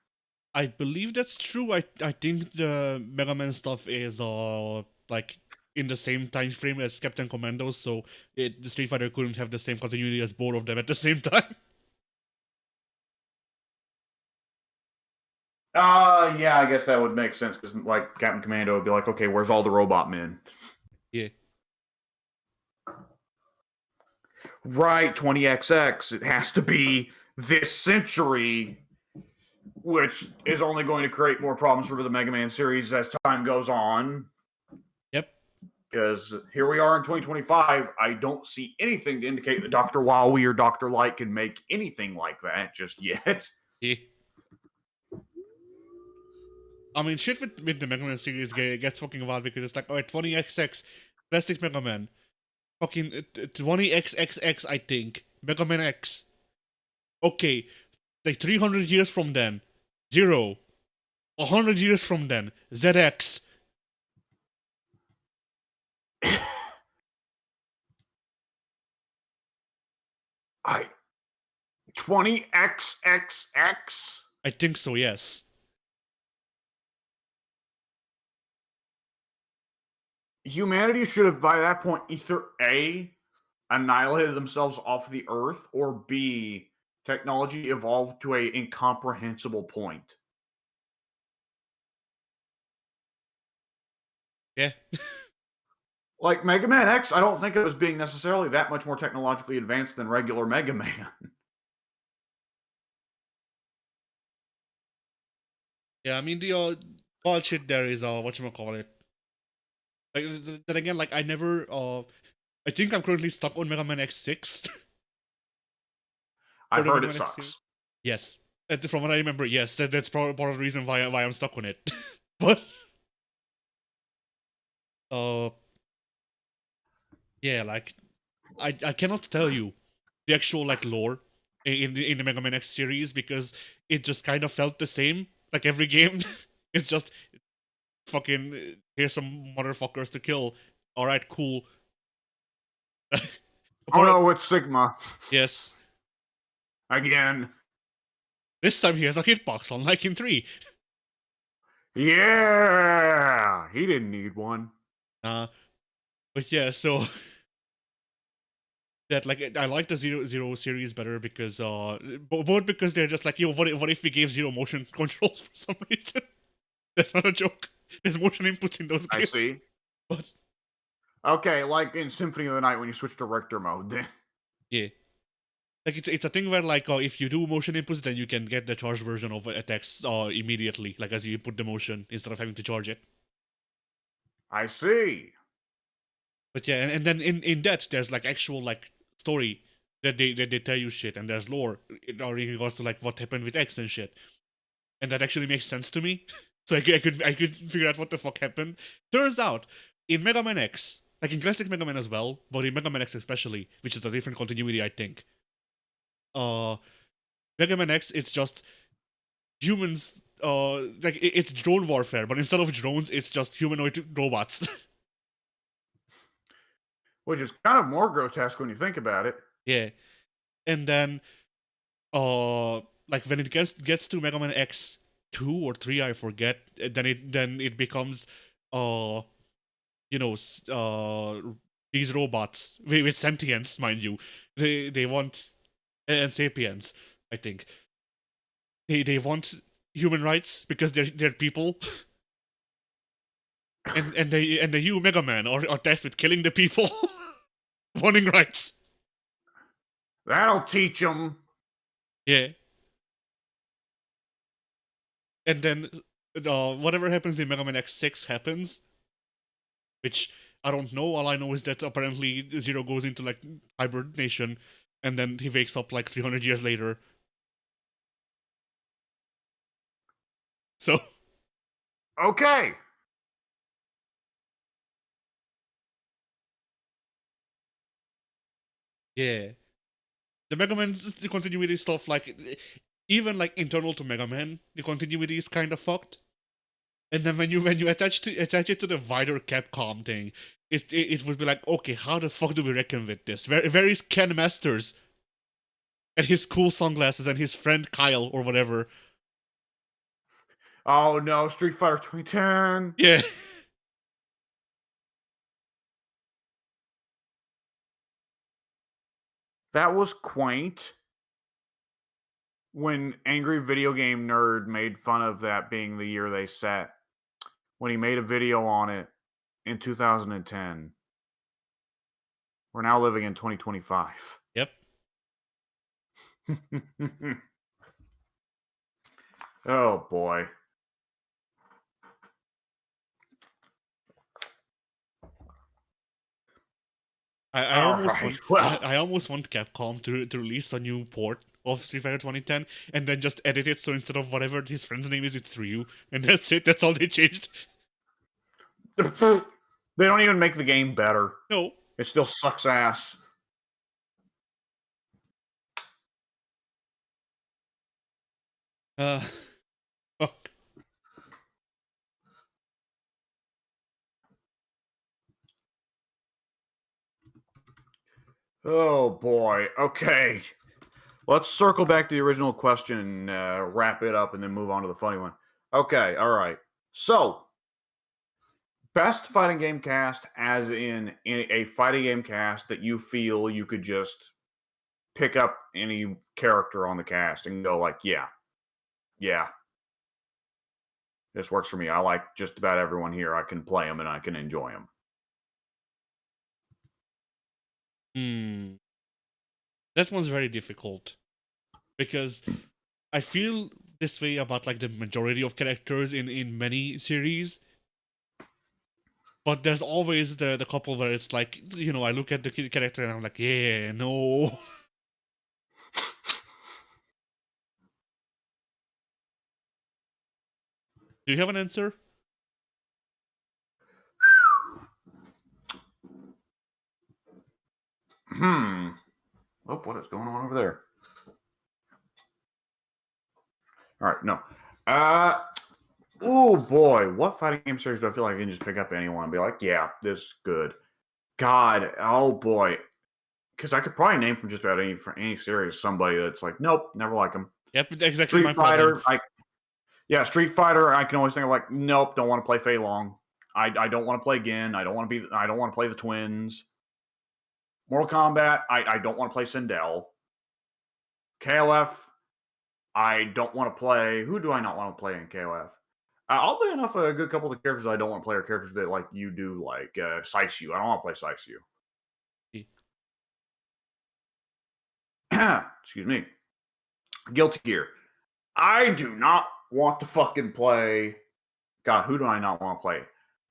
I believe that's true. I think the Mega Man stuff is like in the same time frame as Captain Commando, so the Street Fighter couldn't have the same continuity as both of them at the same time. Yeah, I guess that would make sense because like Captain Commando would be like, okay, where's all the robot men? Yeah. Right, 20XX. It has to be this century, which is only going to create more problems for the Mega Man series as time goes on. Yep. Because here we are in 2025. I don't see anything to indicate that Dr. Wowie or Dr. Light can make anything like that just yet. Yeah. I mean, shit with the Mega Man series gets fucking wild because it's like, alright, 20XX, classic Mega Man. Fucking 20XXX, I think. Mega Man X. Okay, like 300 years from then, 0. 100 years from then, ZX. I 20XXX? I think so, yes. Humanity should have, by that point, either A, annihilated themselves off the earth, or B, technology evolved to a incomprehensible point. Yeah. Like Mega Man X, I don't think it was being necessarily that much more technologically advanced than regular Mega Man. Yeah, I mean, the wild shit there is, whatchamacallit. Like, then again, like, I never, I think I'm currently stuck on Mega Man X6. I've heard it sucks. Yes. From what I remember, yes, that's part of the reason why I'm stuck on it. But yeah, like I cannot tell you the actual like lore in the Mega Man X series because it just kind of felt the same like every game. It's just fucking here's some motherfuckers to kill. All right, cool. Oh no, it's Sigma. Yes. Again. This time he has a hitbox, unlike in 3. Yeah, he didn't need one. But yeah, so that like I like the Zero series better because both because they're just like, yo, what if we gave Zero motion controls for some reason? That's not a joke. There's motion inputs in those games. I see. But okay, like in Symphony of the Night when you switch to Rector mode, then yeah, like it's a thing where like if you do motion inputs, then you can get the charged version of attacks immediately, like as you put the motion instead of having to charge it. I see. But yeah, and then in that there's like actual like story that they tell you shit, and there's lore in regards to like what happened with X and shit, and that actually makes sense to me. So I could figure out what the fuck happened. Turns out in Mega Man X, like in classic Mega Man as well, but in Mega Man X especially, which is a different continuity, I think. Mega Man X, it's just humans. Like it's drone warfare, but instead of drones, it's just humanoid robots. Which is kind of more grotesque when you think about it. Yeah, and then, like when it gets to Mega Man X 2 or 3, I forget. Then it becomes, these robots with sentience, mind you. They want and sapiens, I think. They want human rights because they're people. And you, Mega Man, are tasked with killing the people, wanting rights. That'll teach them. Yeah. And then whatever happens in Mega Man X6 happens, which I don't know. All I know is that apparently Zero goes into like hibernation, and then he wakes up like 300 years later. So Okay. yeah, the Mega Man the continuity stuff, like even like internal to Mega Man, the continuity is kind of fucked. And then when you attach it to the wider Capcom thing, it would be like, okay, how the fuck do we reckon with this? Where is Ken Masters and his cool sunglasses and his friend Kyle or whatever? Oh no, Street Fighter 2010. Yeah. That was quaint. When Angry Video Game Nerd made fun of that being the year they set, when he made a video on it in 2010. We're now living in 2025. Yep. Oh boy. I All almost right, want well. I almost want Capcom to release a new port of Street Fighter 2010 and then just edit it so instead of whatever his friend's name is, it's Ryu, and that's it. That's all they changed. They don't even make the game better. No. It still sucks ass. Fuck. Oh boy. Okay. Let's circle back to the original question, wrap it up, and then move on to the funny one. Okay, all right. So, best fighting game cast, as in a fighting game cast that you feel you could just pick up any character on the cast and go like, yeah, this works for me. I like just about everyone here. I can play them and I can enjoy them. That one's very difficult because I feel this way about like the majority of characters in many series. But there's always the couple where it's like, I look at the character and I'm like, yeah, no. Do you have an answer? Oh, what is going on over there? All right, no. Oh boy, what fighting game series do I feel like I can just pick up anyone and be like, yeah, this is good. God, oh boy, because I could probably name from just about any series somebody that's like, nope, never like them. Yep, exactly Street my Fighter, problem. Street Fighter. I can always think of like, nope, don't want to play Fei Long. I don't want to play Gin. I don't want to play the twins. Mortal Kombat. I don't want to play Sindel. KOF. I don't want to play. Who do I not want to play in KOF? Oddly enough, a good couple of the characters I don't want to play are characters that like you do, like Saisu. I don't want to play Saisu. Excuse me. Guilty Gear. I do not want to fucking play. God, who do I not want to play?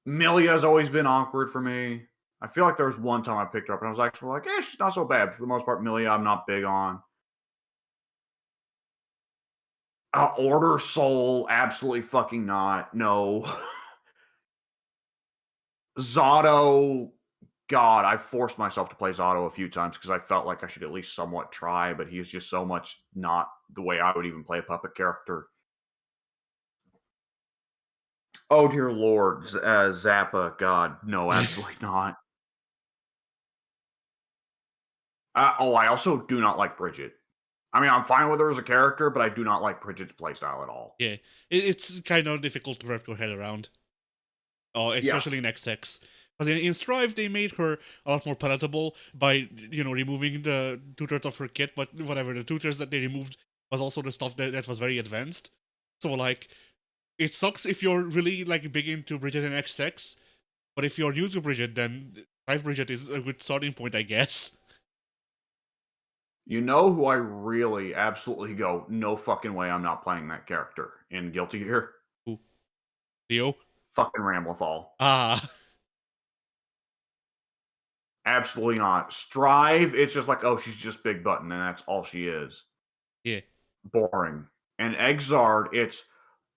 Milia's always been awkward for me. I feel like there was one time I picked her up and I was actually like, she's not so bad. For the most part, Milia, I'm not big on. Order Soul, absolutely fucking not. No. Zato, God, I forced myself to play Zato a few times because I felt like I should at least somewhat try, but he's just so much not the way I would even play a puppet character. Oh dear Lord, Zappa, God, no, absolutely not. I also do not like Bridget. I mean, I'm fine with her as a character, but I do not like Bridget's playstyle at all. Yeah, it's kind of difficult to wrap your head around. Oh, Yeah. especially in XX. Because in Strive, they made her a lot more palatable by, removing the 2/3 of her kit, but whatever, the 2/3 that they removed was also the stuff that was very advanced. So, like, it sucks if you're really, like, big into Bridget and XX, but if you're new to Bridget, then Strive Bridget is a good starting point, I guess. You know who I really absolutely go, no fucking way I'm not playing that character in Guilty Gear? Ooh, Leo? Fucking Ramlethal. Ah, Absolutely not. Strive, it's just like, oh, she's just big button, and that's all she is. yeah. Boring. And Exard, it's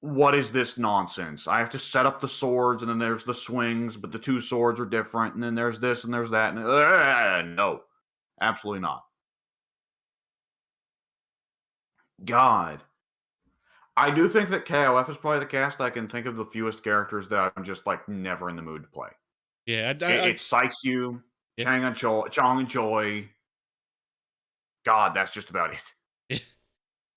what is this nonsense? I have to set up the swords, and then there's the swings, but the two swords are different, and then there's this and there's that. And no, absolutely not. God. I do think that KOF is probably the cast I can think of the fewest characters that I'm just like never in the mood to play. Yeah, It's Saisu, Yeah. Chong and Choi. God, that's just about it.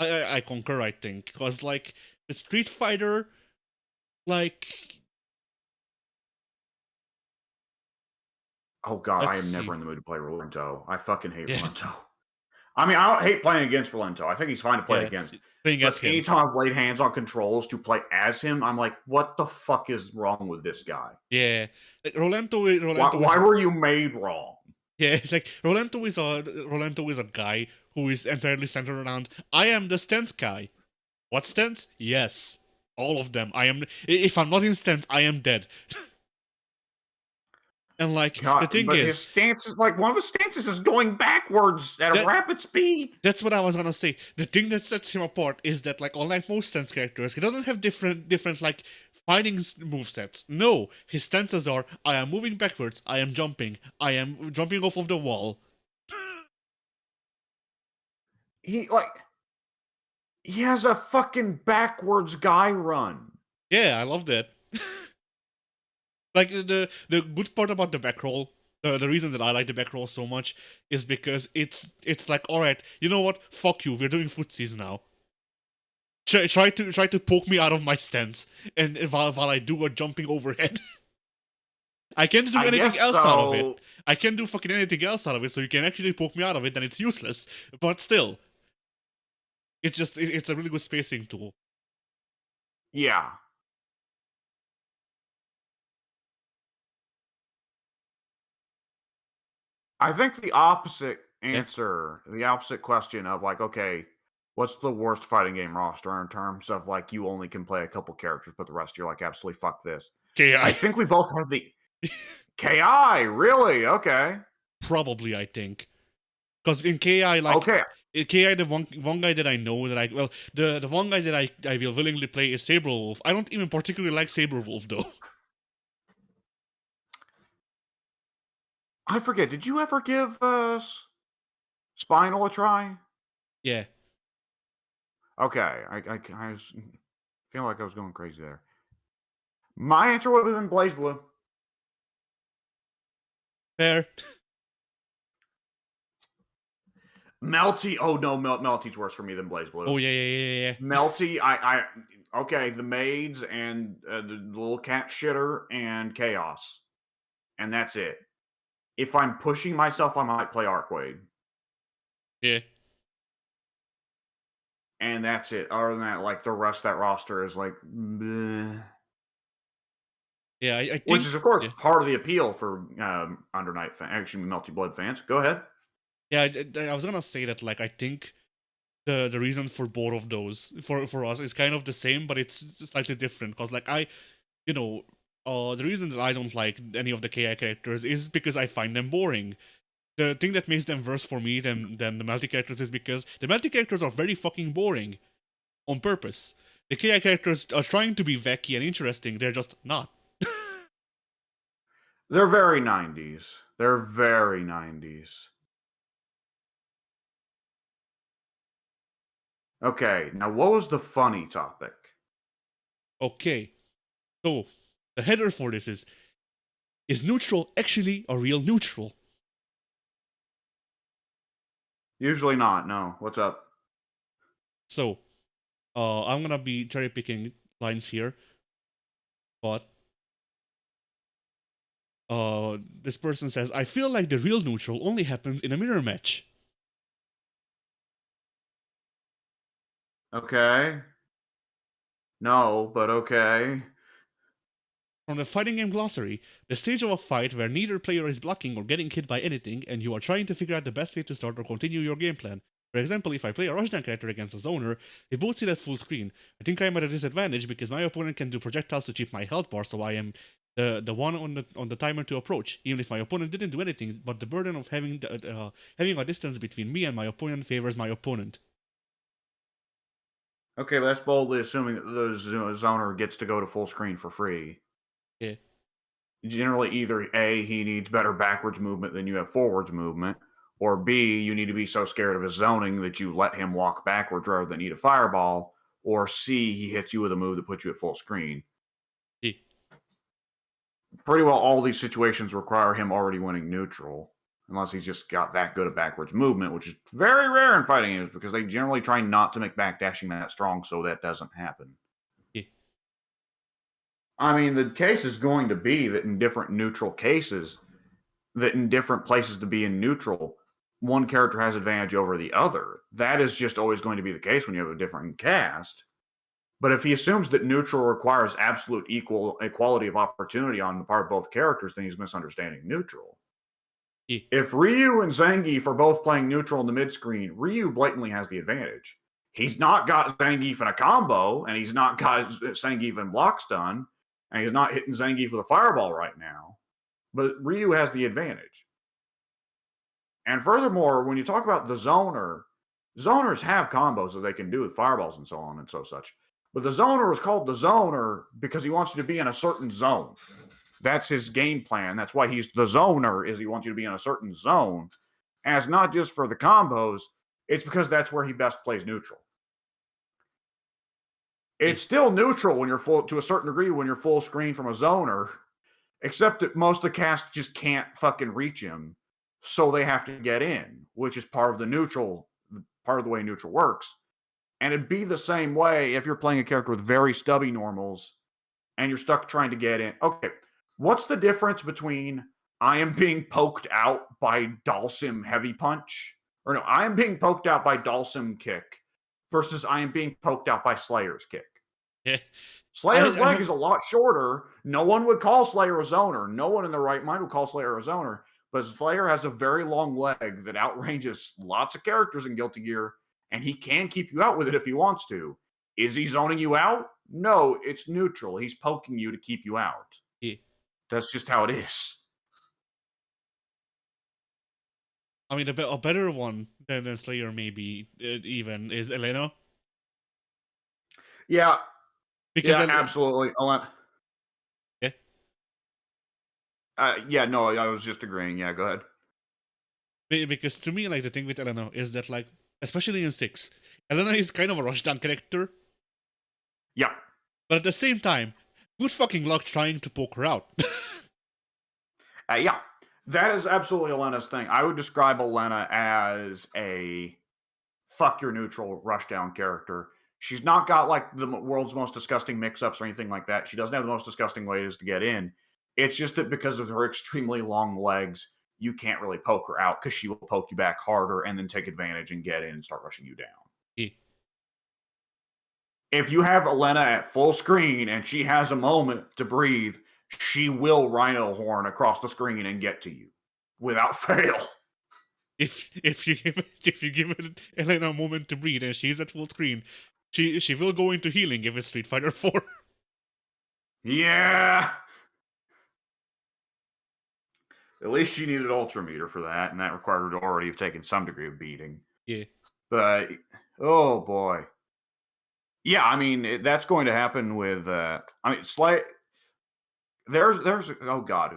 I concur, I think. Because, like, with Street Fighter, like, Oh god, I let's am see. never in the mood to play Rolento. I fucking hate Yeah. Rolento. I mean, I don't hate playing against Rolento. I think he's fine to play Yeah, against. playing as But him. anytime I've laid hands on controls to play as him, I'm like, what the fuck is wrong with this guy? Yeah. Like, Rolento Why is were you made wrong? yeah, like Rolento is a guy who is entirely centered around I am the stance guy. What stance? Yes. All of them. If I'm not in stance, I am dead. And like the God, thing but his is, stance is like one of his stances is going backwards at a that rapid speed. that's what I was gonna say. The thing that sets him apart is that, like, unlike most stance characters, he doesn't have different like fighting movesets. No, his stances are I am moving backwards, I am jumping off of the wall. He has a fucking backwards guy run. Yeah, I love that. Like the good part about the back roll, the reason that I like the back roll so much is because it's like, all right, you know what? Fuck you. We're doing footsies now. Try to poke me out of my stance, and while I do a jumping overhead, I can't do I anything guess else out of it. so. I can't do fucking anything else out of it. So you can actually poke me out of it, then it's useless. But still, it's a really good spacing tool. Yeah. I think the opposite Yeah. answer, the opposite question of like, okay, what's the worst fighting game roster in terms of like you only can play a couple characters, but the rest you're like, absolutely fuck this. I KI. think we both have the KI, really? Okay. Probably, I think. Because in KI, like, Okay. in KI, the one guy that I know that the one guy that I will willingly play is Saberwolf. I don't even particularly like Saberwolf though. I forget, did you ever give Spinal a try? Yeah, Okay. I was, feel like I was going crazy there. My answer would have been Blaze Blue. fair. Melty. Oh no, Melty's worse for me than Blaze Blue. Oh yeah. Melty, okay, the maids and the little cat shitter and chaos, and that's it. If I'm pushing myself, I might play Arcwade, Yeah. and that's it. Other than that, like the rest of that roster is like, bleh. Yeah, I think. Which is of course Yeah, part of the appeal for Under Night actually Melty Blood fans. Go ahead. yeah. I was gonna say that, like, I think the reason for both of those for us is kind of the same, but it's slightly different. Cause like you know, the reason that I don't like any of the KI characters is because I find them boring. The thing that makes them worse for me than the multi characters is because the multi characters are very fucking boring on purpose. The KI characters are trying to be wacky and interesting. They're just not. They're very 90s. They're very 90s. Okay, now what was the funny topic? Okay, so the header for this is neutral actually a real neutral? Usually not. No. What's up? So, I'm gonna be cherry picking lines here, but This person says, I feel like the real neutral only happens in a mirror match. Okay. No, but okay. From the fighting game glossary, the stage of a fight where neither player is blocking or getting hit by anything, and you are trying to figure out the best way to start or continue your game plan. For example, if I play a rushdown character against a zoner, we both see that full screen. I think I am at a disadvantage because my opponent can do projectiles to cheat my health bar, so I am the one on the timer to approach. Even if my opponent didn't do anything, but the burden of having a distance between me and my opponent favors my opponent. Okay, but that's boldly assuming that the zoner gets to go to full screen for free. Yeah. Generally, either A, he needs better backwards movement than you have forwards movement, or B, you need to be so scared of his zoning that you let him walk backwards rather than eat a fireball, or C, he hits you with a move that puts you at full screen. Yeah. Pretty well all these situations require him already winning neutral, unless he's just got that good at backwards movement, which is very rare in fighting games because they generally try not to make backdashing that strong so that doesn't happen. Yeah. I mean, the case is going to be that in different neutral cases, that in different places to be in neutral, one character has advantage over the other. That is just always going to be the case when you have a different cast. But if he assumes that neutral requires absolute equality of opportunity on the part of both characters, then he's misunderstanding neutral. Yeah. If Ryu and Zangief are both playing neutral in the mid screen, Ryu blatantly has the advantage. He's not got Zangief in a combo, and he's not got Zangief in block stun, and he's not hitting Zangief with a fireball right now. But Ryu has the advantage. And furthermore, when you talk about the zoner, zoners have combos that they can do with fireballs and so on and so such. But the zoner is called the zoner because he wants you to be in a certain zone. That's his game plan. That's why he's the zoner, is he wants you to be in a certain zone. And it's not just for the combos, it's because that's where he best plays neutral. It's still neutral when you're full, to a certain degree, when you're full screen from a zoner, except that most of the cast just can't fucking reach him, so they have to get in, which is part of the way neutral works. And it'd be the same way if you're playing a character with very stubby normals and you're stuck trying to get in. Okay, what's the difference between I am being poked out by Dalsim heavy punch, or no, I am being poked out by Dalsim kick versus I am being poked out by Slayer's kick? Yeah. Slayer's leg is a lot shorter. No one would call Slayer a zoner. No one in their right mind would call Slayer a zoner. But Slayer has a very long leg that outranges lots of characters in Guilty Gear, and he can keep you out with it if he wants to. Is he zoning you out? No, it's neutral. He's poking you to keep you out. Yeah. That's just how it is. I mean, a better one than Slayer maybe even is Elena. Yeah, Because absolutely. Yeah. Yeah, no, I was just agreeing. Yeah, go ahead. Because to me, like, the thing with Elena is that, like, especially in 6, Elena is kind of a rushdown character. Yeah. But at the same time, good fucking luck trying to poke her out. Yeah, that is absolutely Elena's thing. I would describe Elena as a fuck your neutral rushdown character. She's not got like the world's most disgusting mix-ups or anything like that. She doesn't have the most disgusting ways to get in. It's just that because of her extremely long legs, you can't really poke her out because she will poke you back harder and then take advantage and get in and start rushing you down. Yeah. If you have Elena at full screen and she has a moment to breathe, she will rhino horn across the screen and get to you without fail. If you give it Elena a moment to breathe and she's at full screen, she will go into healing if it's Street Fighter 4. Yeah. At least she needed Ultrameter for that, and that required her to already have taken some degree of beating. Yeah. But, oh boy. Yeah, I mean, that's going to happen with, I mean, there's oh god,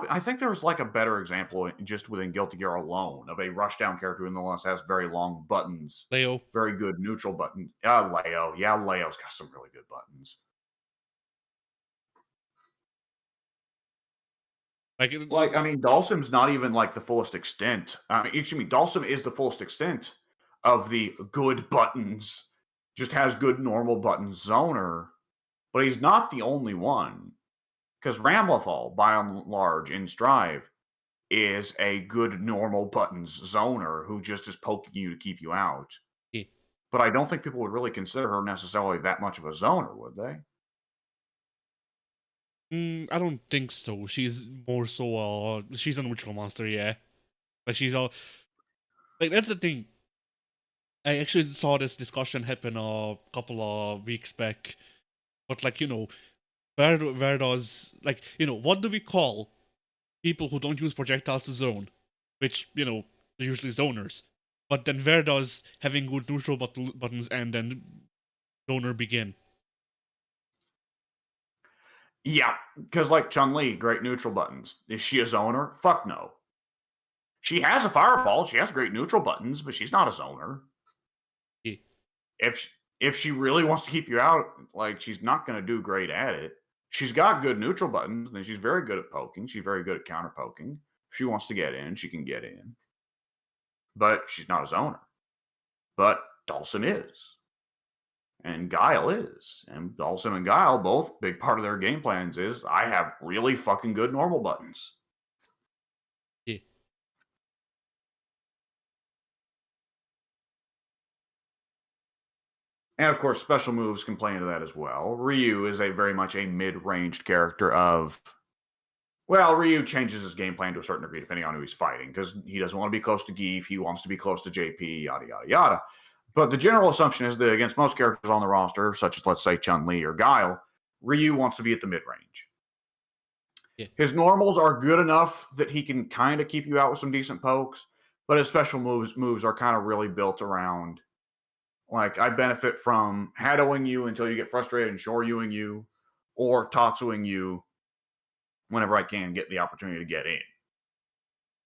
I think there's like a better example just within Guilty Gear alone of a rushdown character who nonetheless has very long buttons. Leo. Very good neutral button. Leo. Yeah, Leo's got some really good buttons. Like, I mean, Dalsim's not even like the fullest extent. I mean, excuse me, Dalsim is the fullest extent of the good buttons. Just has good normal buttons zoner, but he's not the only one. Because Ramlethal, by and large, in Strive, is a good normal buttons zoner who just is poking you to keep you out. Yeah. But I don't think people would really consider her necessarily that much of a zoner, would they? I don't think so. She's more so she's a neutral monster, yeah. Like she's all like that's the thing. I actually saw this discussion happen a couple of weeks back. But like, where does like, what do we call people who don't use projectiles to zone? Which, they're usually zoners. But then where does having good neutral buttons end and zoner begin? Yeah, because like Chun-Li, great neutral buttons. Is she a zoner? Fuck no. She has a fireball. She has great neutral buttons, but she's not a zoner. Yeah. If she really wants to keep you out, like she's not going to do great at it. She's got good neutral buttons, and she's very good at poking. She's very good at counter poking. If she wants to get in, she can get in. But she's not a zoner. But Dhalsim is. And Guile is. And Dhalsim and Guile, both big part of their game plans is I have really fucking good normal buttons. Yeah. And of course, special moves can play into that as well. Ryu is a very much a mid-ranged character of. Well, Ryu changes his game plan to a certain degree depending on who he's fighting, because he doesn't want to be close to Geef, he wants to be close to JP, yada, yada, yada. But the general assumption is that against most characters on the roster, such as, let's say, Chun-Li or Guile, Ryu wants to be at the mid-range. Yeah. His normals are good enough that he can kind of keep you out with some decent pokes, but his special moves are kind of really built around, like, I benefit from Haddoing you until you get frustrated and Shoryuing you, or Tatsuing you whenever I can get the opportunity to get in.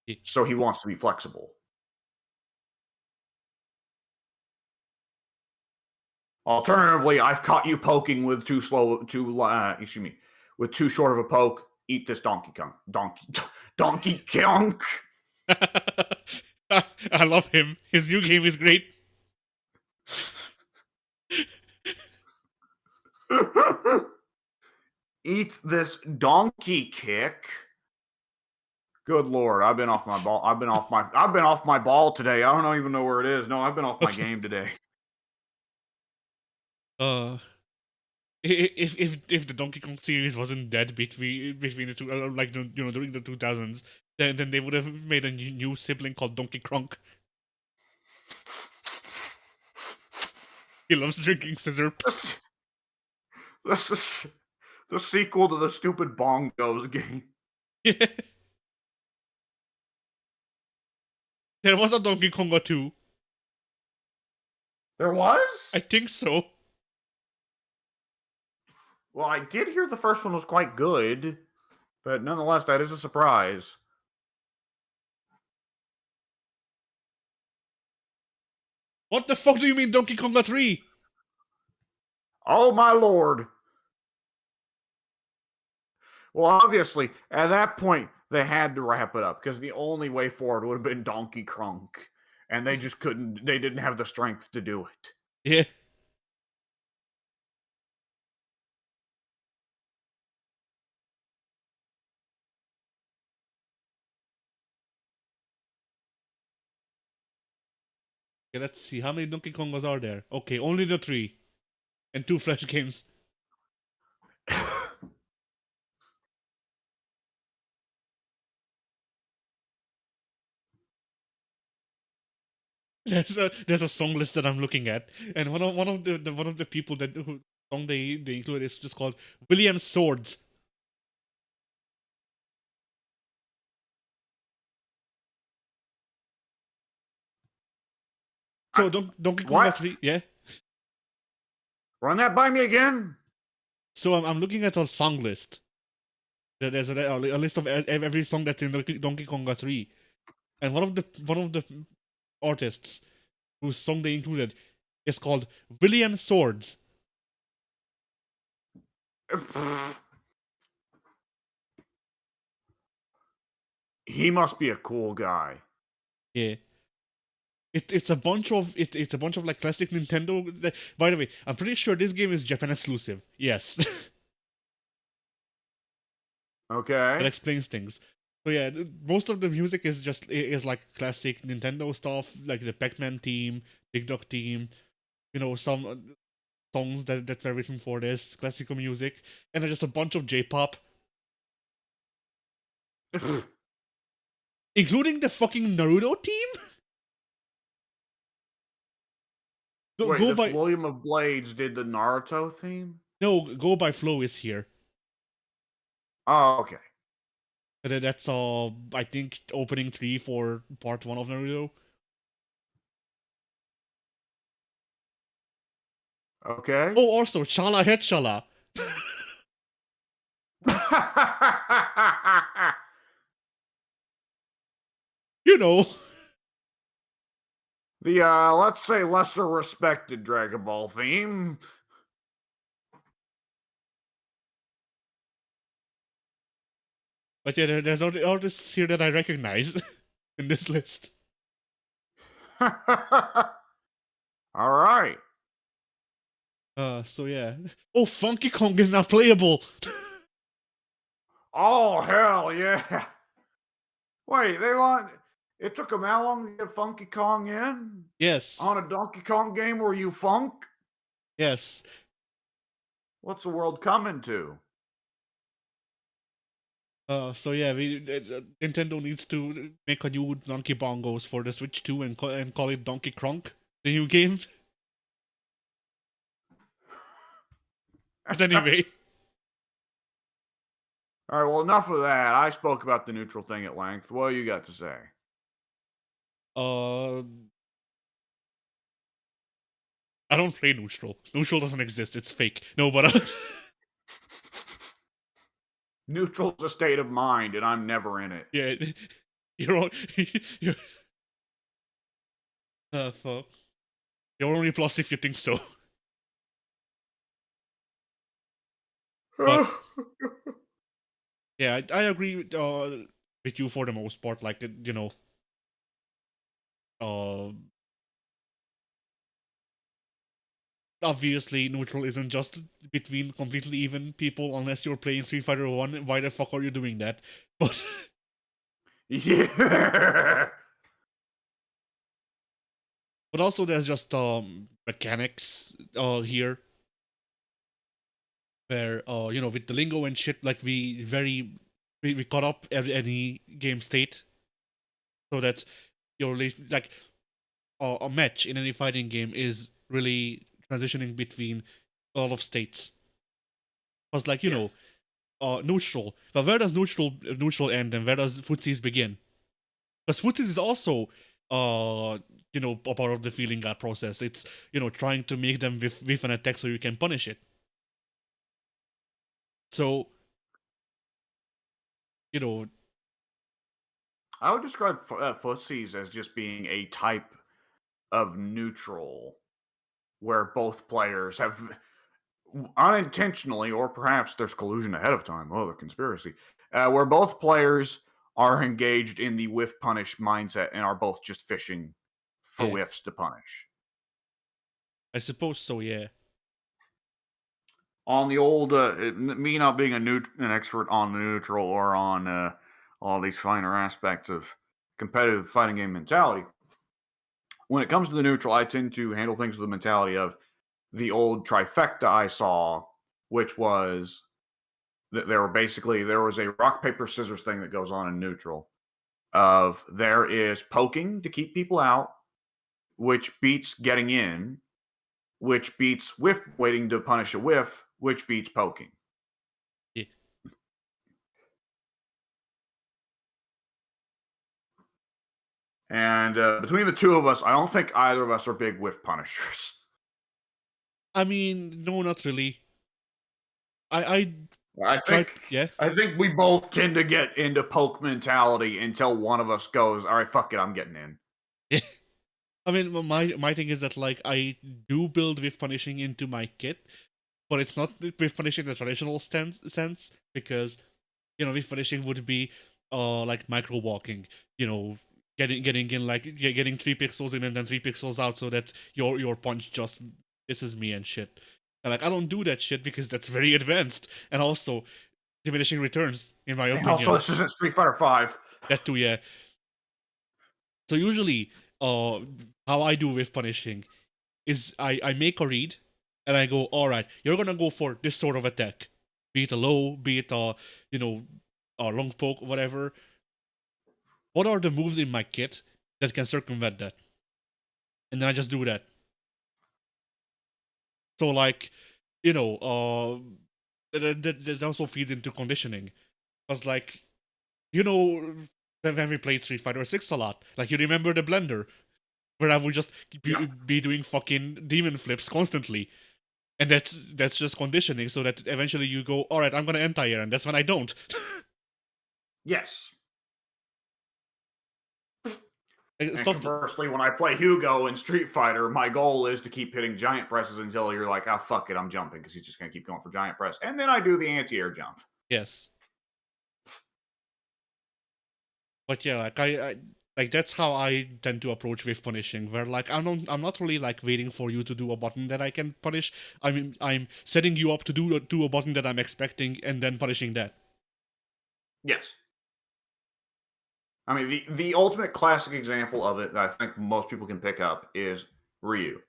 Yeah. So he wants to be flexible. Alternatively, I've caught you poking with with too short of a poke. Eat this Donkey Kong. I love him. His new game is great. Eat this donkey kick. Good lord, I've been off my ball. I've been off my ball today. I don't even know where it is. No, I've been off my game today. If the Donkey Kong series wasn't dead between the two, like during the 2000s, then they would have made a new sibling called Donkey Kronk. He loves drinking scissor. This is the sequel to the stupid Bongos game. Yeah. There was a Donkey Konga 2. There was? I think so. Well, I did hear the first one was quite good, but nonetheless, that is a surprise. What the fuck do you mean Donkey Konga 3? Oh my lord. Well, obviously, at that point, they had to wrap it up because the only way forward would have been Donkey Kronk. And they just couldn't, they didn't have the strength to do it. Yeah. Okay, let's see. How many Donkey Kongas are there? Okay, only the 3. And 2 Flash games. There's a song list that I'm looking at, and one of the people that who song they included is just called William Swords. So Donkey Kong 3, yeah. Run that by me again. So I'm looking at a song list. There's a list of every song that's in Donkey Konga 3, and one of the artists whose song they included is called William Swords. He must be a cool guy. Yeah. It's a bunch of it's a bunch of like classic Nintendo. By the way, I'm pretty sure this game is Japan exclusive. Yes. That Okay. explains things. So yeah, most of the music is like classic Nintendo stuff, like the Pac-Man theme, Big Dog theme, some songs that were written for this classical music, and then just a bunch of J-pop, including the fucking Naruto team. Go, Wait, go this by William of Blades did the Naruto theme? no, Go by Flow is here. Oh, okay. That's I think opening 3 for part 1 of Naruto. Okay. Oh, also Chala Het Chala. You know. The let's say lesser respected Dragon Ball theme. But yeah, there's artists here that I recognize in this list. All right. So yeah. Oh, Funky Kong is not playable. Oh hell yeah! Wait, it took them how long to get Funky Kong in Yes. on a Donkey Kong game where you funk? Yes. What's the world coming to? So yeah, Nintendo needs to make a new Donkey Bongos for the Switch 2 and call it Donkey Kronk, the new game. But anyway, All right, well, enough of that. I spoke about the neutral thing at length. What you got to say? uh, I don't play neutral. Neutral doesn't exist. It's fake. No, but Neutral's a state of mind, and I'm never in it. yeah, you're all, you're fuck. You're only plus if you think so. But yeah, I agree with you for the most part. Like uh, obviously neutral isn't just between completely even people unless you're playing Street Fighter 1. Why the fuck are you doing that? But Yeah. but also there's just mechanics here where with the lingo and shit, like we caught up any game state, so that you're like a match in any fighting game is really transitioning between a lot of states. Because like Yes. neutral. But where does neutral end and where does footsies begin? Because footsies is also a part of the feeling guard process. It's trying to make them with an attack so you can punish it. So you know I would describe footsies as just being a type of neutral where both players have unintentionally, or perhaps there's collusion ahead of time. Oh, the conspiracy. Where both players are engaged in the whiff punish mindset and are both just fishing for yeah, whiffs to punish. I suppose so. Yeah. On the old, me not being an expert on the neutral or on all these finer aspects of competitive fighting game mentality, when it comes to the neutral, I tend to handle things with the mentality of the old trifecta I saw, which was that there was a rock paper scissors thing that goes on in neutral. Of there is poking to keep people out, which beats getting in, which beats whiff waiting to punish a whiff, which beats poking. Yeah. And between the two of us, I don't think either of us are big whiff punishers. I mean, no, not really. I I tried. think Yeah. I think we both tend to get into poke mentality until one of us goes, "All right, fuck it, I'm getting in." Yeah. I mean, my thing is that like I do build with punishing into my kit, but it's not with punishing the traditional sense because with punishing would be like micro walking, getting in like getting 3 pixels in and then 3 pixels out so that your punch just misses me and shit. And like I don't do that shit because that's very advanced, and also diminishing returns, in my And also, opinion. this isn't Street Fighter Five. That too, yeah. So usually, how I do with punishing is I make a read, and I go, all right, you're gonna go for this sort of attack, be it a low, be it a a long poke, whatever. What are the moves in my kit that can circumvent that? And then I just do that. So like, that also feeds into conditioning, because like, when we played Street Fighter 6 a lot, like you remember the blender where I would just Yeah. be doing fucking demon flips constantly. And that's just conditioning, so that eventually you go, all right, I'm gonna anti-air, and that's when I don't. Yes. And Stop. conversely, when I play Hugo in Street Fighter, my goal is to keep hitting giant presses until you're like, ah, fuck it, I'm jumping, because he's just going to keep going for giant press. And then I do the anti-air jump. Yes. But yeah, I like that's how I tend to approach with punishing, where like I'm not really like waiting for you to do a button that I can punish. I mean, I'm setting you up to do a button that I'm expecting, and then punishing that. Yes. I mean, the ultimate classic example of it that I think most people can pick up is Ryu.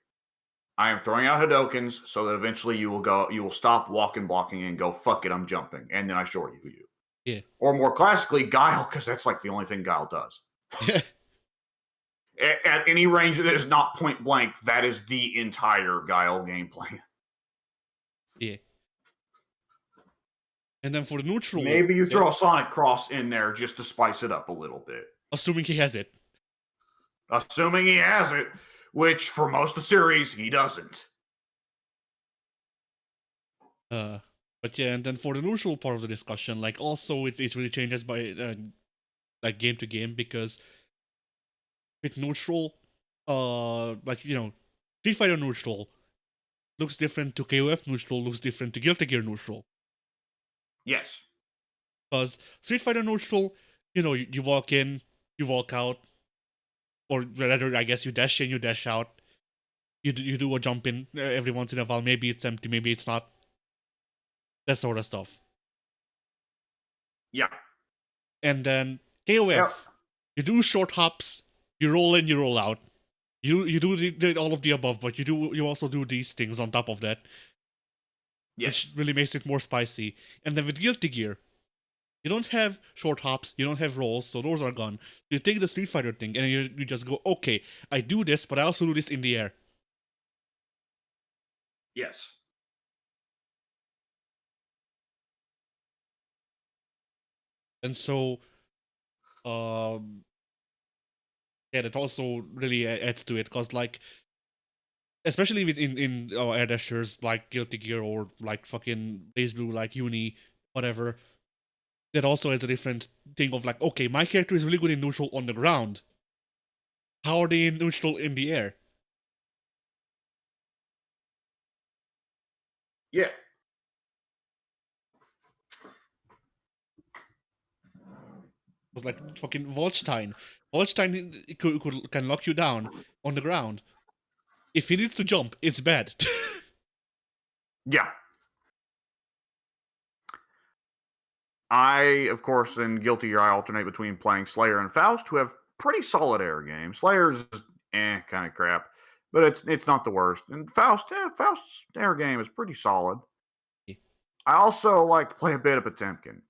I am throwing out Hadokens so that eventually you will stop walking, blocking, and go, fuck it, I'm jumping. And then I short you. Yeah. Or more classically, Guile, because that's like the only thing Guile does. Yeah. At any range that is not point blank, that is the entire Guile gameplay. Yeah. And then for the neutral, Maybe you throw a Sonic Cross in there just to spice it up a little bit. assuming he has it. Assuming he has it, which for most of the series, he doesn't. But yeah, and then for the neutral part of the discussion, like also it really changes by like game to game, because with neutral, like Street Fighter neutral looks different to KOF neutral, looks different to Guilty Gear neutral. Yes. Because Street Fighter neutral, you walk in, you walk out, or rather, I guess you dash in, you dash out. You do a jump in every once in a while. Maybe it's empty, maybe it's not. That sort of stuff. Yeah. And then KOF, Yep. you do short hops, you roll in, you roll out. You do all of the above, but you also do these things on top of that, Yes. which really makes it more spicy. And then with Guilty Gear, you don't have short hops, you don't have rolls, so those are gone. You take the Street Fighter thing, and you just go, okay, I do this, but I also do this in the air. Yes. And so, yeah, that also really adds to it, because like, especially in air dashers like Guilty Gear or like fucking Blaze Blue, like Uni, whatever, that also adds a different thing of like, okay, my character is really good in neutral on the ground. How are they in neutral in the air? Yeah. It was like fucking Volstein. Volstein can lock you down on the ground. If he needs to jump, it's bad. Yeah. I, of course, in Guilty Gear, I alternate between playing Slayer and Faust, who have pretty solid air games. Slayer's kind of crap, but it's not the worst. And Faust's air game is pretty solid. I also like to play a bit of Potemkin.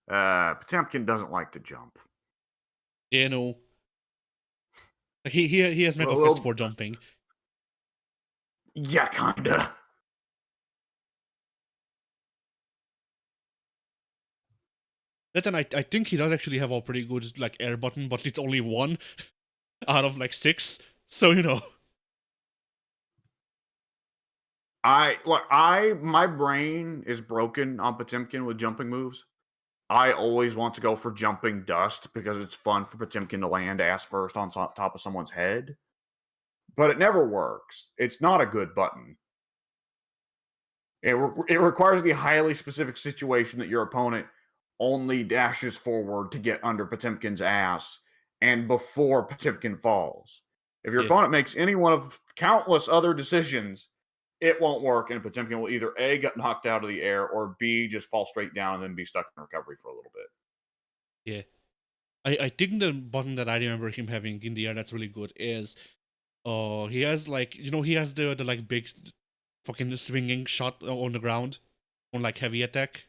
Potemkin doesn't like to jump. He has Mega Fist for jumping. Yeah, kinda. Then I think he does actually have a pretty good like air button, but it's only one out of like 6. So My brain is broken on Potemkin with jumping moves. I always want to go for jumping dust because it's fun for Potemkin to land ass first on top of someone's head. But it never works. It's not a good button. It requires the highly specific situation that your opponent only dashes forward to get under Potemkin's ass and before Potemkin falls. If your opponent makes any one of countless other decisions, it won't work, and Potemkin will either A, get knocked out of the air, or B, just fall straight down and then be stuck in recovery for a little bit. Yeah. I think the button that I remember him having in the air that's really good is he has like he has the like big fucking swinging shot on the ground on like heavy attack.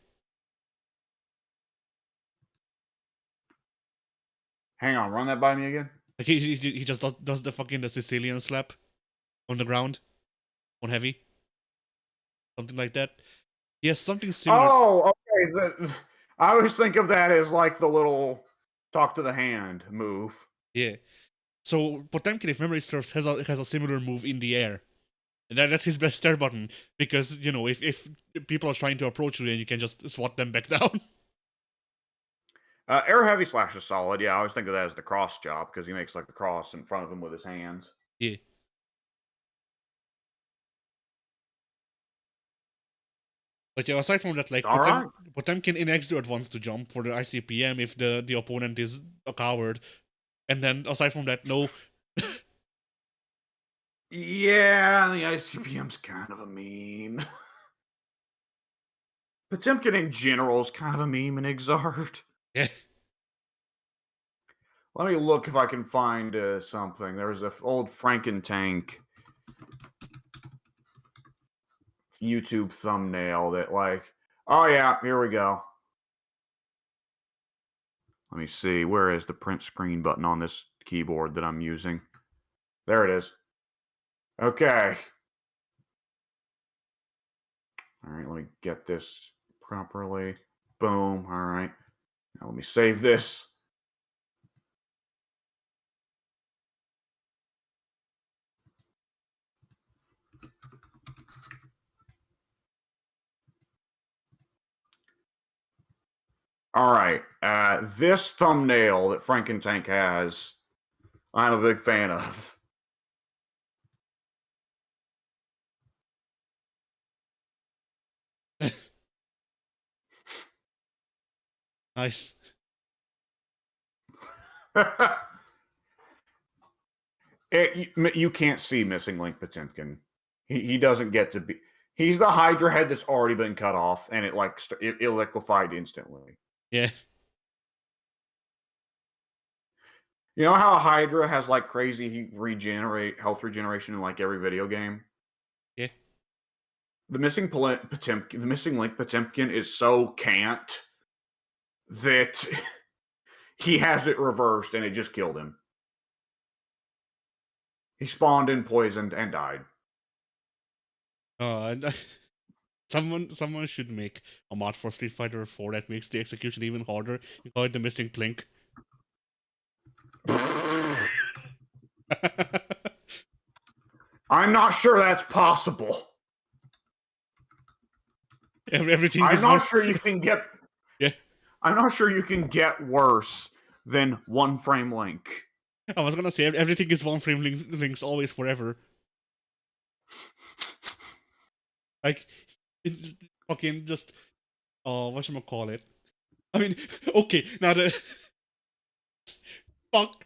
Hang on, run that by me again. Like he just does the fucking the Sicilian slap on the ground on heavy, something like that. He has something similar. Oh, okay. I always think of that as like the little talk to the hand move. Yeah. So Potemkin, if memory serves, has a similar move in the air. And that's his best air button because if people are trying to approach you, then you can just swat them back down. Air heavy slash is solid. Yeah, I always think of that as the cross job because he makes like the cross in front of him with his hands. Yeah. But yeah, aside from that, like All right. Potemkin enacts the advance to jump for the ICPM if the opponent is a coward. And then aside from that, no. Yeah, the ICPM's kind of a meme. Potemkin in general is kind of a meme in Exart. Yeah. Let me look if I can find something. There was an old Frankentank YouTube thumbnail that oh yeah, here we go. Let me see. Where is the print screen button on this keyboard that I'm using? There it is. Okay. All right, let me get this properly. Boom. All right. Now let me save this. All right. This thumbnail that Frankentank has, I'm a big fan of. Nice. You can't see Missing Link Potemkin. He doesn't get to be. He's the Hydra head that's already been cut off, and it liquefied instantly. Yeah. You know how Hydra has like crazy health regeneration in like every video game? Yeah. The missing link Potemkin is so can't that he has it reversed and it just killed him. He spawned in poisoned and died. And someone should make a mod for Street Fighter 4 that makes the execution even harder. You call it the missing plink. I'm not sure that's possible. Everything I'm is not worse. sure you can get. Yeah. I'm not sure you can get worse than one frame link. I was gonna say everything is one frame links always forever. Like, fucking just whatchamacallit. I mean, okay, now the fuck.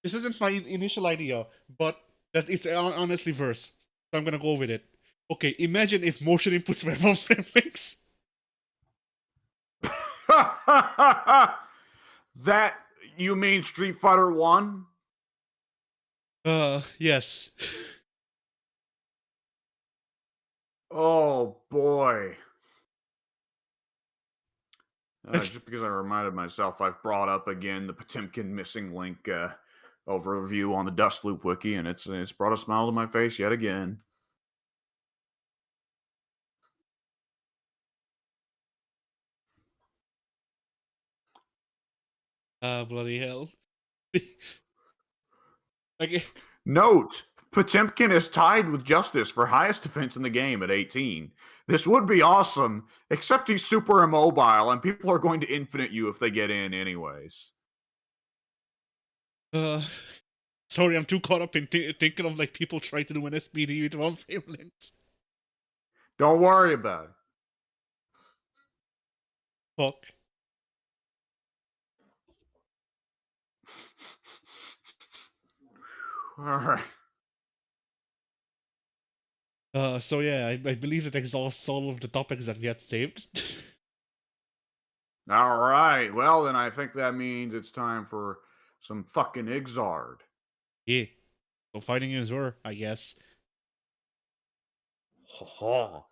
This isn't my initial idea, but that is honestly verse. So I'm gonna go with it. Okay, imagine if motion inputs were one frame links. That you mean Street Fighter 1? Yes. Oh boy. Just because I reminded myself, I've brought up again the Potemkin missing link overview on the Dust Loop wiki, and it's brought a smile to my face yet again. Bloody hell. Like, Note, Potemkin is tied with Justice for highest defense in the game at 18. This would be awesome, except he's super immobile, and people are going to infinite you if they get in anyways. sorry, I'm too caught up in thinking of like people trying to do an SPD with one frame links. Don't worry about it. Fuck. All right. So yeah, I believe that exhausts all of the topics that we had saved. All right. Well, then I think that means it's time for some fucking Exard. Yeah. So fighting is war, I guess. Ha ha.